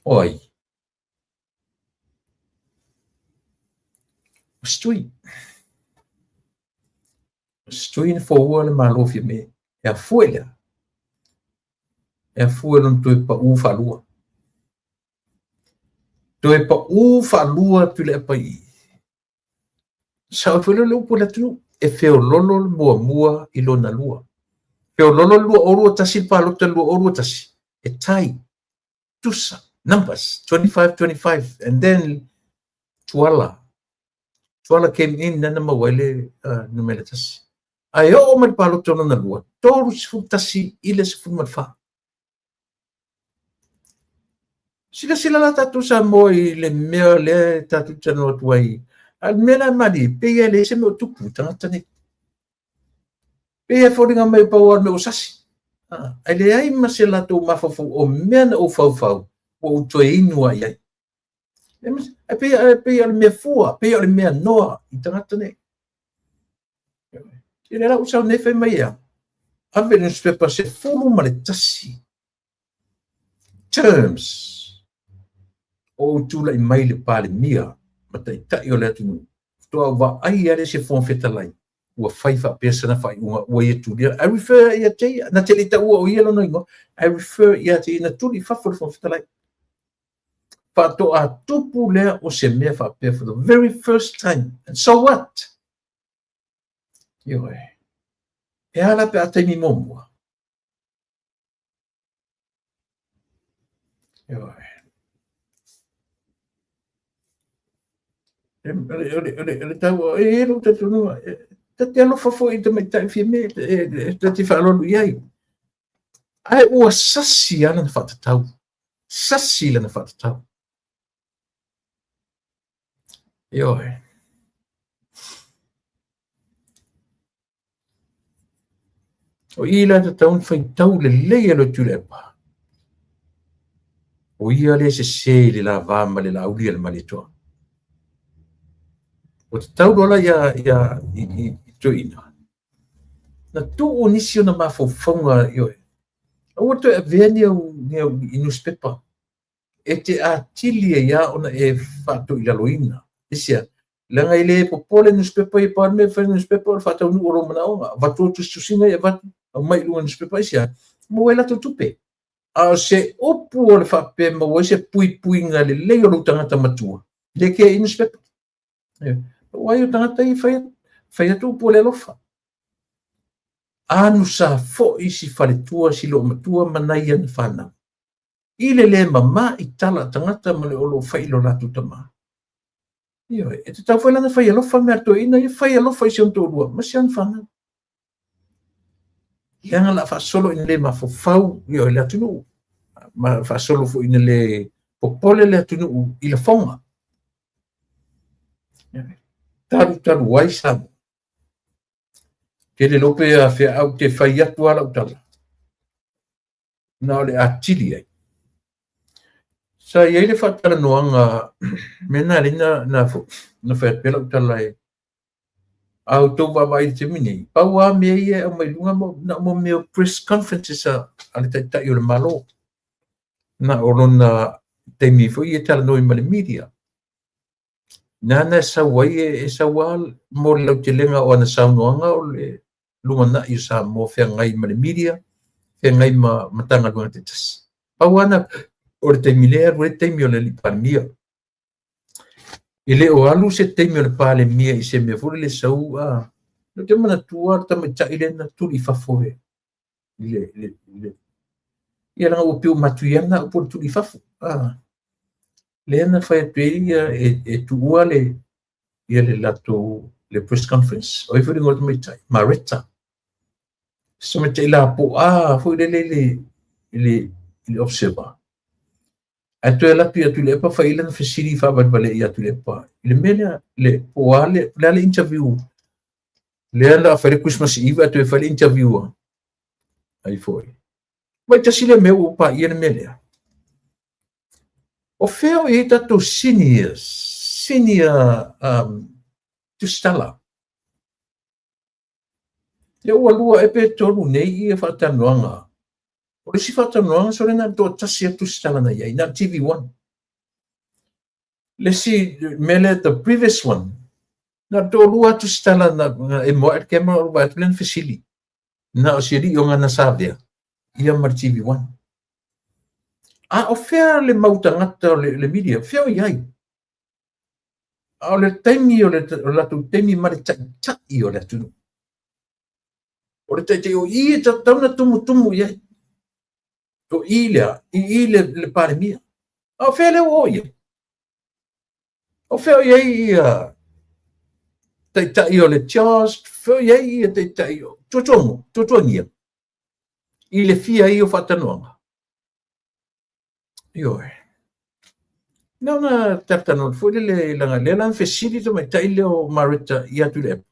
Oi. Stui. Stui ne fo ua le malo fiame. E a fuela. E a fuela non tue pa u falua. Tue pa u falua tu le pa i. Sa o fuela le upo la tu. E feo lolo mua i lona lua. Feo lolo lua orua tasi pa lota lua orua tasi. E tai. Tusa. Numbers 25. And then Tuala came in nana mawale numeratas. Ayo man palo tono na lua. Toru sifutasi ile sifumalfa. Sila la tatu sa mo le mea le tatu tano tuai. Al mena mali peia le se mo tupu tangatane. Peia foringa mai pawar me usasi. Ale ai masela to mafafu o mena o fau. O to inua ia. E pe al me fua, pe al me noa i tangata ne. I le la usau ne fe mai ia. Ave ne se pa se fulu ma le tasi. Terms. O tula i mai le pale mia, ma tai tai o le atunu. Toa wa ai ale se fon fetalai. ua fai whapesa na whai ua ia tulia. I refer ia te, na te lita ua o ia lono ingo, I refer ia te ina tuli whawhuru whawhitalai. Whato a tupu lea o se mea whapea for the very first time. And so what? Ioe. E ala pe a teimi momua. Ioe. Le tau e lo te tunua. Te alo fafo i te mai tai fia me, te whalolu iai. Ai ua sasi ana na whatatau. Sasi la na whatatau. Ioe. O ila te taun whai tau le leia lo tulepa. O ia le se le la vama le la ulia le malitoa. O te tau rola ia i tuina. Na tu o nisi o na mawhawhaunga ioe. O to e veni au i newspaper. E te a tili e ia ona e whātu i laloina. Isia, langa i le popole newspaper i pārme whai newspaper whātau nu o romana onga. Watu tu susinga e watu. Au mai lunga newspaper isia. Mo e lato tupe. A se opu o le whape ma o se pui nga le leo lo tangata matua. Le ke i newspaper. Wai o tangata i whai atu po le lofa. Anu sa fo isi whaletua si lo matua manai ana whanau. Ile le mama i tala tangata ma le olo whai lo natu tama. Io, e te tau whailana whai alofa mea to ina i whai alofa i se onto rua. Ma se an whanau. Ianga la whasolo ina le mawhawhau io le atunu. Ma whasolo fo ina le popole le atunu i la whonga. Taru wai samu. Ke le lope a whea au te whai atu ala utala. Nā le atili ai. Sa iei le whatara noanga mena rina na whea pela utala e. Au tau wawai te mini. Pau a mea ia au mai lunga na mo mea press conferences a ale tai o le malo. Na orona teimi fo i e tala noi ma le media. Nana sa wai e sa wal mo lau te lenga o ana sa noanga o le lunga na i sa mo whea ngai ma le media. Whea ngai ma matanga lunga te tas. Pau ana o le teimi lea o le teimi o le lipamia. I le o alu se teimi o le pale mia i se mea fure le sau a no te mana tua ta mai ta ile na tuli fafoe. Ia langa o piu matuiana o por tuli fafo. Le ana whai atueria e tuua le ia le lato le press conference. O i fure ngol mai tai. Maretta. So me te ila po fo le observer. Atu e lapi atu le pa whaila na whesiri whawatwale i atu le pa. Le mele le poa le interview. Le ana whaile Christmas Eve atu e whaile interview. Ai foi. Vai tasi le meu o pa i le mele. O wheo i tato senior tustala. Le ua lua e pe tolu nei i e whatanuanga. O le si whatanoanga so le na do tasi atu stala na iai, na TV1. Le si mele the previous one, na do lua atu stala na e moa e kema o watu len fesili. Na o si ri o ngana savea, ia mar TV1. O whea le mautangata o le media, whea o iai. O le taimi o le latu taimi mare tai o le atunu. O le taite o i e tauna tumu iai. O ile le pare mia. O fele oia. O fele ia tai o le just, fele ia tai o tutongia. Ile fia i o whatanoanga. Ioe. Nau na tartano, fwere le langa lan fesiri to mai tai leo Marita i atu le.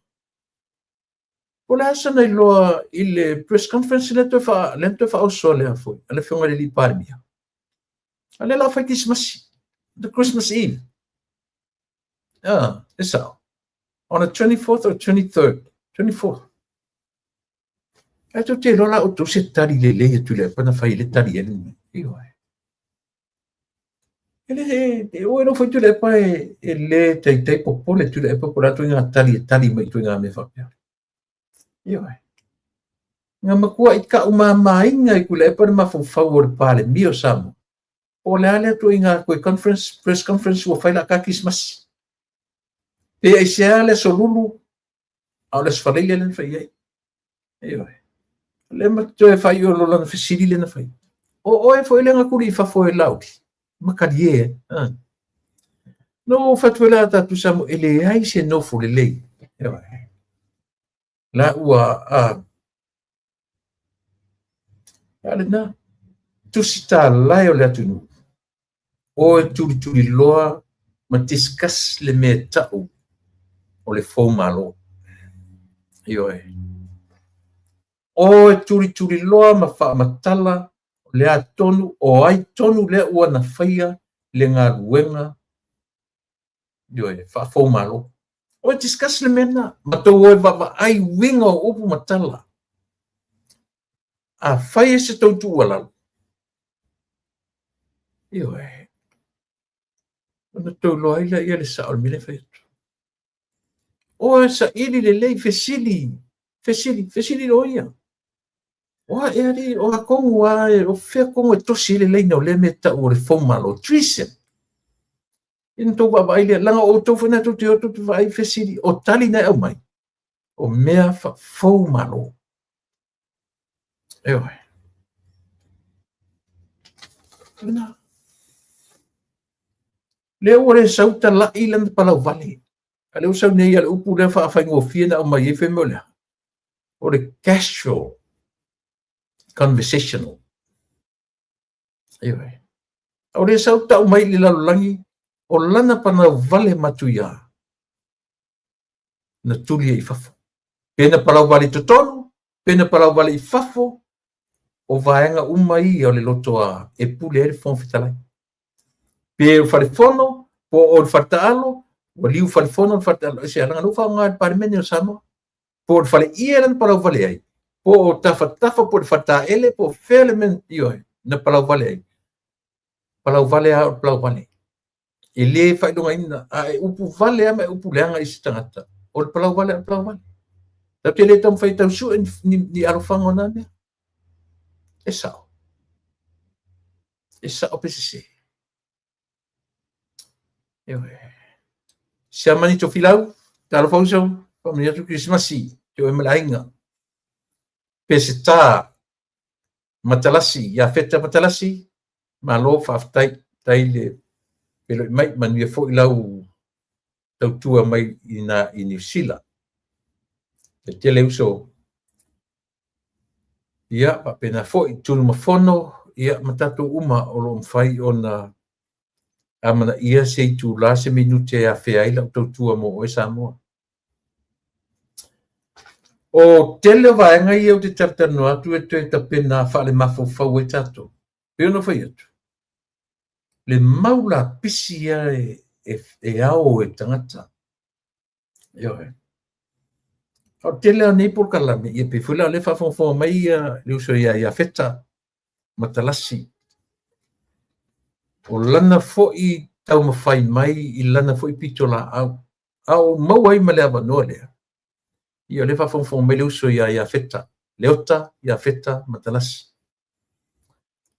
O le asa nei loa i le press conference lento fa o sole a foi. Ale fionga le li parmia. Ale la fa Christmas, the Christmas Eve. It's out. On the 24th or 23rd? 24th. Ato te lola o to se tari le tu le pana fai le tari ele. Ioe. Ele o no foi tu le pa e le tai popole tu le pa por atu nga tari mai tu nga me fa. Ia oi. Nga makua i ka umamainga i kule pa ma fau o pale mio samo. O le ale tu inga koe press conference wa faila ka Christmas. Pe ai se ale so lulu au le sfaleile le fai ai. Ia oi. Le ma toe fai o lo lana fesili le na fai. O e foi le nga kuri fa foi laudi. Makalie. No fatwela ta tu samo ele ai se no fu le lei. Ia oi. La ua alena tusita lai o le atunu o e tuli loa ma discuss le mea tau o le fau malo io e o e tuli loa ma wha matala le a tonu o ai tonu le ua na whaia le ngā ruenga io e wha fau malo o e discuss le mea na ma tau o e wawa ai winga o upu matala a whaia se tau tu walalu io e ona tau loa ila ia le sao le mile whaiatu. O sa ili le lei fesili lo ia. O e ari, o a kongu a o whea kongu e tosi le lei nao le me ta o le fomalo, trisen. Ina tau baba ile, langa o tau whana tu te o tu vai fesili, o tali na au mai. O mea fomalo. Ewa. Ina. Leo ore sauta la ilan palau vale. Ale o sau nei ale upu le wha ngō whiena o mai e whemolea. O le casual, conversational. Ewe. O le sauta o mai li lalulangi, o lana pana vale matuia. Na tulia i fafo. Pena palau vale totonu, pena palau vale i fafo, o vaenga umai o le lotoa e pule e fonfitalai. Pe o fale fono, po o fata alo, o liu fale fono o fata alo, se alanga lufa ngā parmene o Samoa, po o fale ieran palau vale ai, po o tafa po o fata ele, po o felemen ioe, na palau vale ai. Palau vale a o palau vale. E le fai dunga ina, a e upu vale ama e upu leanga isi tangata, o le palau vale a palau vale. Tau te le tam fai tau su ni arofango nane, e sao. E sao pese se. Sia mani to filau, talo fauso, pamia tu Christmasi, to e malainga. Pese tā, matalasi, ya feta matalasi, malo faftai, taile, pelo mai manuia fo ilau tau tua mai ina i New Zealand. Te tele uso, ia, pa pena fo i tunu mafono, ia matatu uma o lo mfai ona amana ia se tu la se minute a fe ai la tautua mo o Samoa. O tele vaenga ia o te tartano atu e te tapena whale mafofau e tato. Peo no whai atu. Le maula pisi ia e ao e tangata. Ioe. O tele a nei por kalame, ia pe fula le whafongfonga mai ia le uso ia feta matalasi. O lana fo i tau mawhai mai i lana fo i pitola au mauai ma lea wanoa lea. Ia le whafongfonga mai le uso ia feta. Leota, ia feta, matalasi.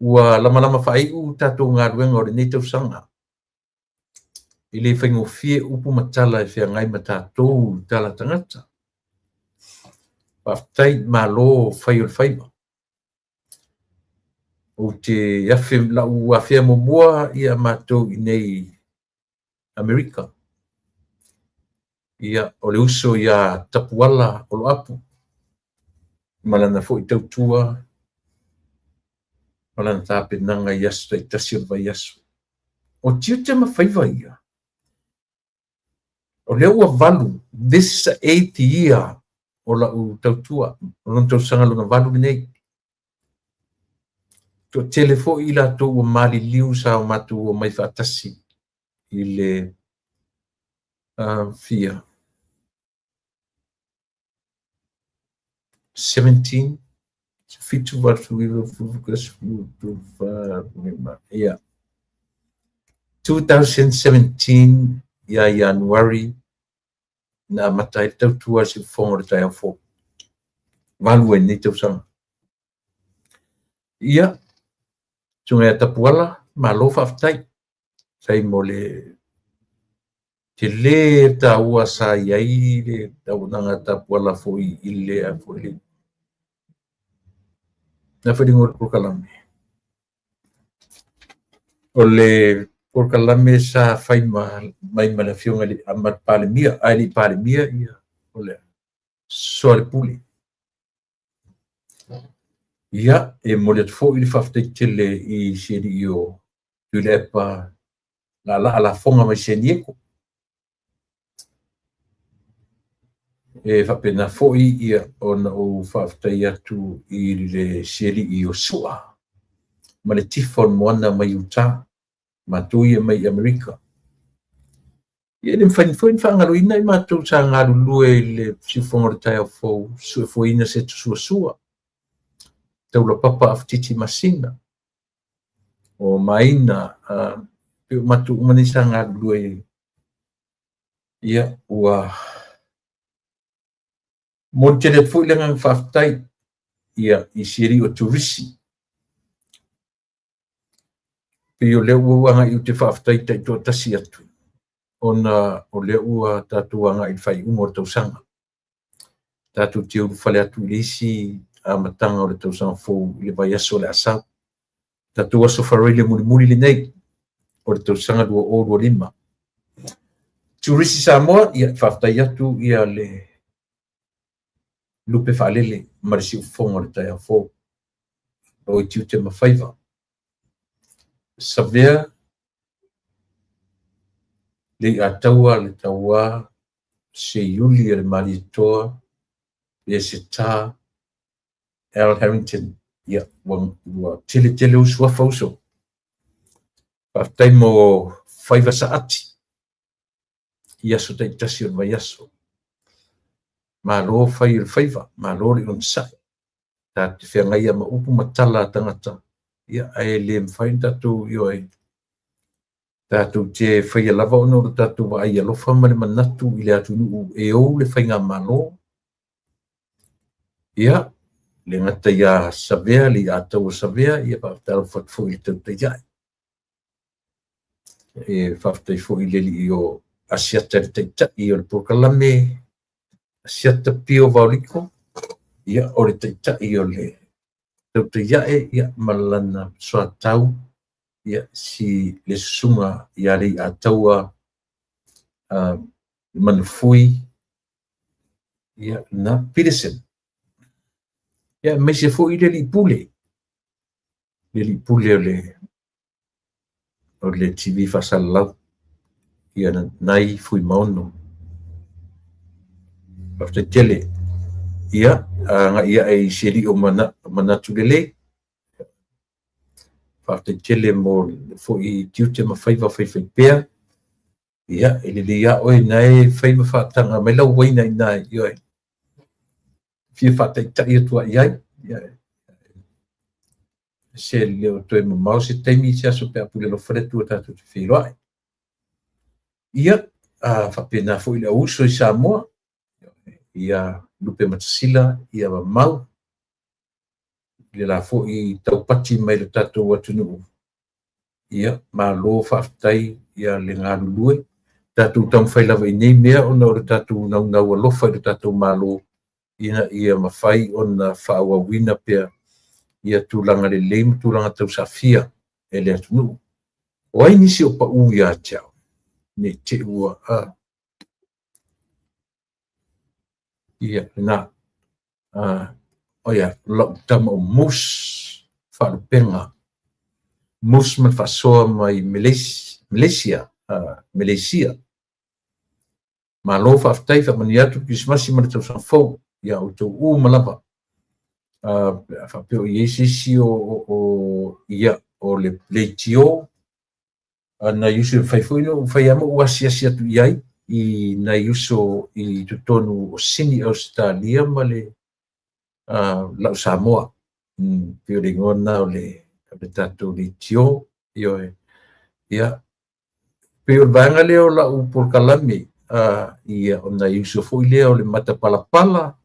Ua lama whai u tātou ngā ruenga o le nei tau sanga. I le whaingo fie upu matala e whea ngai ma tātou tala tangata. Paftai malo whai o le whaiva. O te la ua whea momoa ia mātou i nei Amerika. Ia o le uso ia tapuala o lo apu. Malana fo i tautua. Malana tāpenanga i asu i tasi o vai asu. O tiu te mawhaiva ia. O leo ua valu. This is the 8th year o la u tautua. O lon tau sanga lona valu nei. To telefo i la tō ua mali liu sa o matu o mai whaatasi. I le fia. 17. Fitu watu iwa fukas yeah. 2017 ya January na matai tautua si fonga le tai fo. valu nei tausanga. Ia, tunga tapuala, malo whaftai. Sai mo le te le ta ua sa iai le taunanga tapuala foi ile a foi le. Na whedingor Purkalame. O le Purkalame sa whai mai mana whiunga li amat palemia, ai li palemia ia. O le soare puli. Ia, e mo le fo ili whaftai tele i seri i o tule epa la fonga mai senieko. E whapena fo i ia o na o whaftai atu i le seri i o sua. Ma le tifon moana mai Utah, ma tui mai Amerika. Ia le mwhain whangaroina i mātou sa ngaru lue le sifonga tai au fo sue fo ina se tu sua. Taula papa aftiti masina. O maina, matu umanisa ngaru lue ia ua mo te le fo ilenga whaftai ia i siri o turisi. Pio le ua i te whaftai tai tō tasi atu. Ona o le ua tatuanga i whai umor tausanga. Tatu te uru whale atu lisi a matanga o le tausanga fōu i le vai aso le asau. Tatu aso wharoi le muli le nei o le tausanga 2 Turisi Samoa ia whaftai atu ia le lupe whalele marisi ufonga le tai a fōu. O i tiu te mawhaiva. Savea le ataua le taua se yuli le maritoa le se tā Al Harrington ia wa tele usua fauso. Paftai mo whaiva saati ia so tai tasi o vai aso. Ma lo whai il whaiva, ma lo le on sai. Ta te whengai ama upu matala tangata. Ia ai le mwhain tatu ioi. Tatu te whaia lava ono tatu wa ai alofa male manatu i le atu nuu e ou le whainga malo. Ia, le ngata ia savea, li atau savea, ia whaaftaru whatfo i tau te iai. E whaaftai fo i leli i o asiata le teita i o le Purkalame, asiata pio vauliko, ia o le teita i o le tau te iai, ia malana soa tau, ia si le sunga ia le ataua manufui ia na Peterson. Ia me se fo i le li pule o le TV fasalau ia nai fui maono. Pafte tele ia ia ai seri o manatu lele. Pafte tele mo fo i tiute ma faiva pea. Ia ele ia oi nai faiva fatanga mai lau waina nai ioi. Fia fatai tai atua iai. Se leo toi mamau se taimi se aso pe apule lo fretu tatu te whiroai. Ia whapena fo i le uso i Samoa. Ia lupe matasila, ia mamau. Le la fo i taupati mai le tatu watunu. Ia ma lo whaftai ia le ngaru lue. Tatu tau whailawa i nei mea ona o le tatu nau alofa i le tatu malo. Ia mawhai ona whaawawina pea. Ia tūlanga le leim, tūlanga tau safia e le atunu. O ai nisi o pa ui a tiao. Ne te ua a. Ia, na. Oia, lau tama o mus wharupenga. Mus man whasoa mai Malaysia. Ma lo whaftai whamani atu kismasi mana tau sanfou. Ia o tau malapa. Whapeo i esisi o ia o le pleitio na yusu whaifuino whaiama uasiasi atu iai i na yuso i tutonu o sini Australia ma le lau Samoa pio le ngona o le tatou le tio ia pio vanga leo lau Purkalame ia o na yuso fo i leo le matapalapala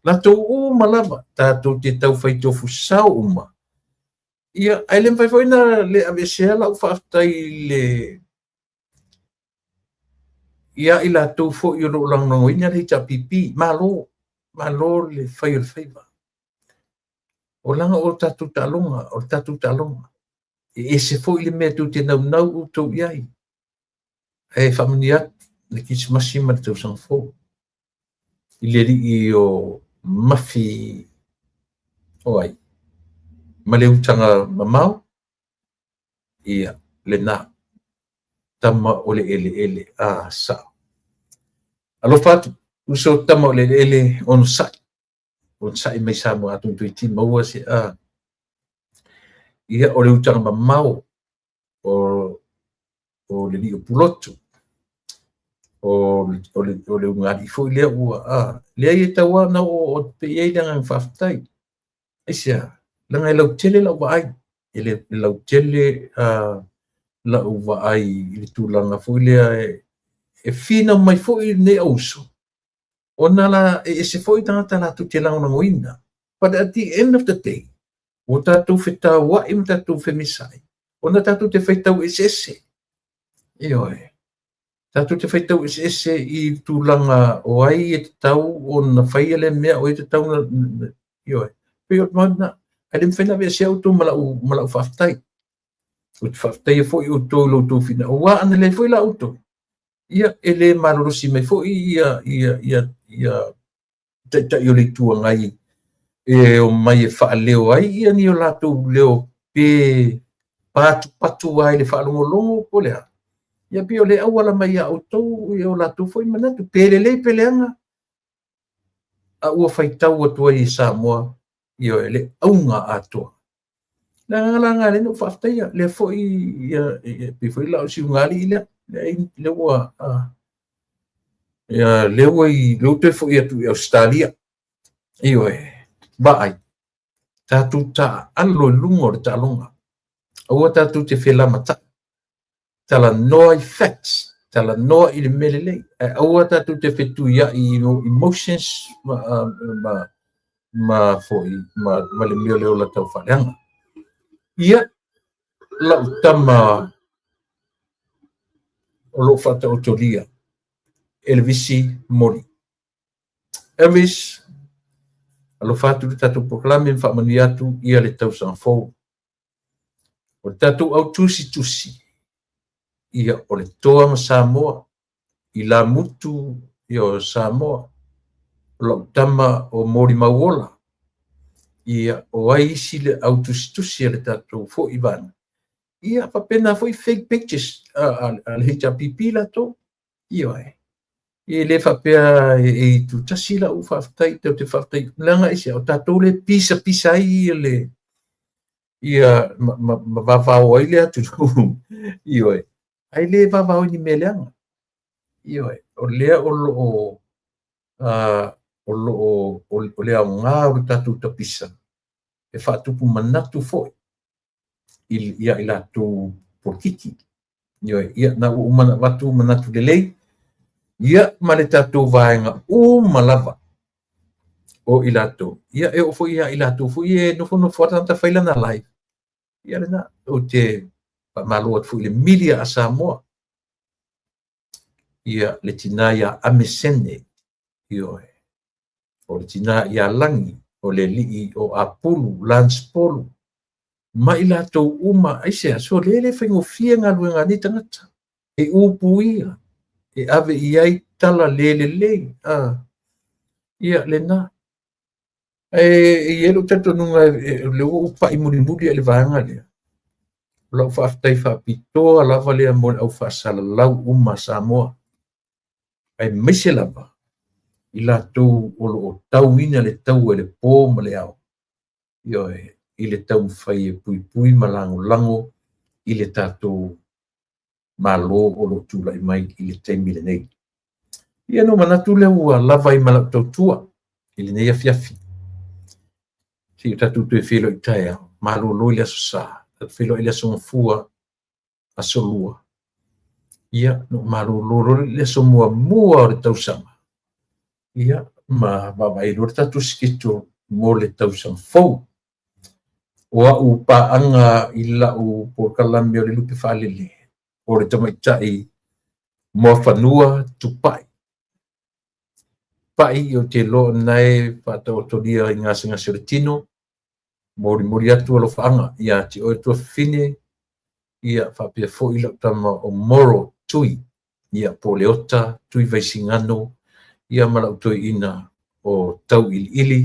la tou uma lava tatou te tau fai tofu sau uma ia ai le fai na le avesea la ufaafetai le ia i latou fo'i o lo'o lagolagoina le itapipi malo le fai o le faiva o laga o tatou ta'aloga e ese fo'i le mea tu te naunau outou i ai e fa'amani atu le kisimasi ma le tausagafou i le li'i o mafi o ai ma le utaga mamao ia lenā tama o le ele a sa'a alofa atu uso tama o le ele ono sa'i mai sa mo atu tu iti maua se a ia o le utaga mamao o le li'i o pulotu o le ungali fo'i lea ua lea ia taua na o pe iai le agaga fa'afetai aisia laga e lautele la'u va'ai e le lautele la'u va'ai i le tulaga fo'i lea e fina mai fo'i nei auso ona la e ese fo'i tagata latou te lagolagoina but at the end of the day o tatou fetaua'i ma tatou femisa'i ona tatou te faitau ese ioe tatou te faitau ese i tulaga o ai e tatau ona faia le mea o e tatau ioe pe o mana ale mawhaina vea se auto mala'u whaftai. O te whaftai e fo'i o tō loutou whina. O wā ana le fo'i la auto. Ia e le marorosi mai fo'i ia tai o le tua ngai. E o mai e wha leo ai ia ni o lātou leo pe patu ai le whaalongolongo po lea. Ia pi o le awala mai a autou i o lātou fo'i manatu. Pele anga. A ua whaitau atua i Samoa. Ia le aunga atua. Langa le no whaftaia, le fo'i pe fo'i lau si ungali ila, le ua le ua i lote fo'i atu i Australia. Iwe, baai, tātou ta alo lungo le ta longa. Aua tātou te whela mata. Tala noa i facts, tala noa i le melelei. Aua tātou te whetu ia i emotions ma fo'i, ma le mio leo la tau whaleanga. Ia la utama o lo fata o tolia Elvisi Mori. Elvis alo fatu le tatu proklame in whamani atu ia le tau sanfou. O le tatu au tusi ia o le toa ma Samoa i la mutu ia o Samoa o la utama o Mori Mauola. Ia o ai isi le autusi le tatou fo i vana. Ia papena foi fake pictures al HPP la to. Ia ai. E le fapea e tu tasi la u faftai te faftai. Langa isi o tatou le pisa ai le. Ia ma vavao ai le atu. Ia ai. Ai le vavao ni meleanga. Ia ai. O lea o lea o ngā o tatou tapisa. E whātupu manatu foi. Ia i lātou porkiti. Ia na umana watu manatu lelei. Ia ma le tātou vaenga malava o i lātou. Ia e ofo ia i lātou fo ia nofo atanta whaila na live. Ia le na o te maluat fo i le milia a Samoa. Ia le tina ia amesene. Ia o le tina ia langi. O le li'i o Apulu, Lance Polu. Ma i lātou uma, aisea, so lele whaingofia ngā luenga ni tangata. E upu ia. E ave iai tala lele. Ia le nā. E elu tato nunga le upa i murimuri le vaanga lea. Lau whaaftai whaapitoa lava lea mo au whaasala lau uma Samoa. Ai meise lava. I lātou o tau ina le tau e le pō ma le au. Ioe, i le tau whai e pui ma lango i le tātou malo o lo tūlai mai i le teimi le nei. Ia no manatu le ua lava i malak tau tua i le nei afiafi. Si i tātou tue whilo i taia, malo lo i le aso sā, tātou whilo i le aso ngafua aso lua. Ia, no malo lo i le aso mua o le tau sama. Ia, ma vai lor tatu skito mo le tausaga fou o a'u pa'aga i la'u polokalame o le lupe fa'alele o le tamaita'i mo fanua tupa'i pa'i o te loa nai fa'atauatolia i gasagasi o le tino morimori atu o lo fa'aga ia te oe tuafine ia fa'apea fo'i la'u tama o moro tui ia po le ota tui vaisigano ia ma la'u toe'ina o tau ili'ili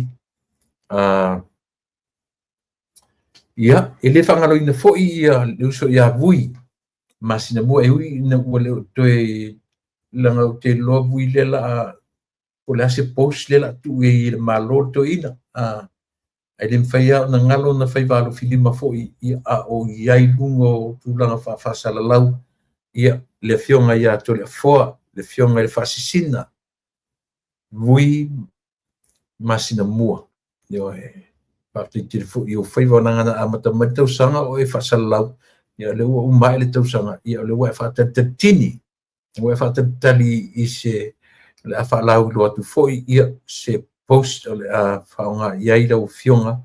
ia e lē fa'agaloina fo'i ia le uso ia vui masina mua e hui ina ua le o toe laga o te loa vui le la'a o le ase post le la'a tu'u i le mālō le toe'ina ai le mafaiā ona galo na fai valofilima fo'i ia a o iai luga o tulaga fa'afasalalau ia le afioga iā to le afoa le afioga i le fa'asisina vui masina mua ioe fa'afitaitele fo'i o fai vaonaga na matama le tausaga o e fa'asalalau ia le ua uma e le tausaga ia o le ua e fa'atalitatini ua e fa'atalitali i se le a fa'alau lo atu fo'i ia se post o le a fa'aoga iai lau afioga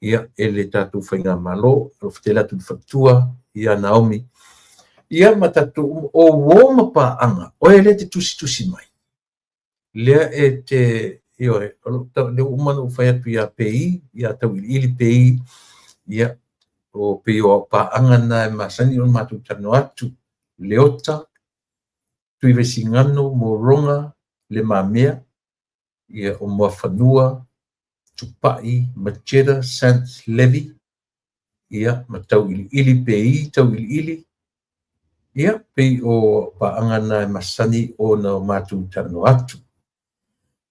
ia e le tatou faigā mālō o fetele atu le fatua ia Naomi ia ma tatou o ma pa'aga oe lē te tusitusi mai lea e te ioe le uma na fai atu iā pei ia tau ili'ili pei ia o pei o pa'aga na e masani o le matou tano atu le ota tui vaisigano mo roga le mamea ia o moafanua tupa'i Macheda Sant Levi ia ma tau ili'ili pei tau ili'ili ia pei o pa'aga na e masani ona matou tano atu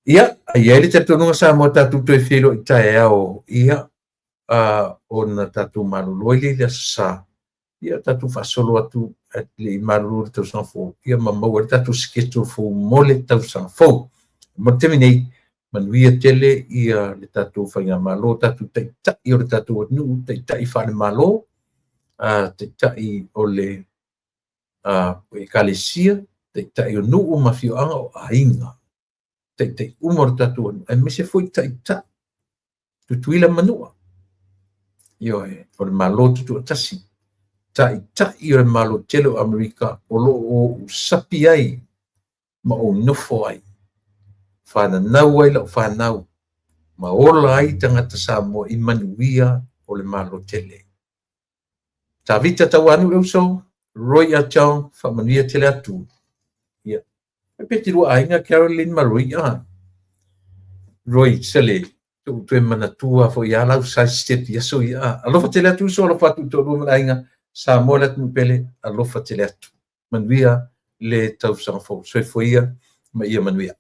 ia ai le tatonuga sa mo tatou toe felo i taeao ia ona tatou malolo ai le asasā ia tatou fa'asolo atu le'i malolo le tausaga fou ia mamaua le tatou sketule fou mo le tausaga fou ma temi nei manuia tele ia le tatou faigā mālō tatou taʻitaʻi o le tatou atunuu taʻitaʻi fa'ale mālō taʻitaʻi o le ekalesia taʻitaʻi o nu'u ma fio'aga o aiga taʻitaʻi uma o le tatou atunuu ae mese fo'i taʻitaʻi tutuila manu'a ioe o le mālō tutu'atasi taʻitaʻi o le mālō tele o Amerika o lo'o o usapi ai ma o nofo ai fananau ai la'u fanau ma ola ai tagata Samoa i manuia o le mālō tele tavita tauanu le usou Roy Achong fa'amanuia tele atu ia pe te lua ainga Caroline Marui Roy sele tu manatua fo ia lau sai step ia so ia alofa tele atu so alofa atu to lua ainga Samoa le atu pele alofa tele atu manuia le tausaga fo so ia ma ia manuia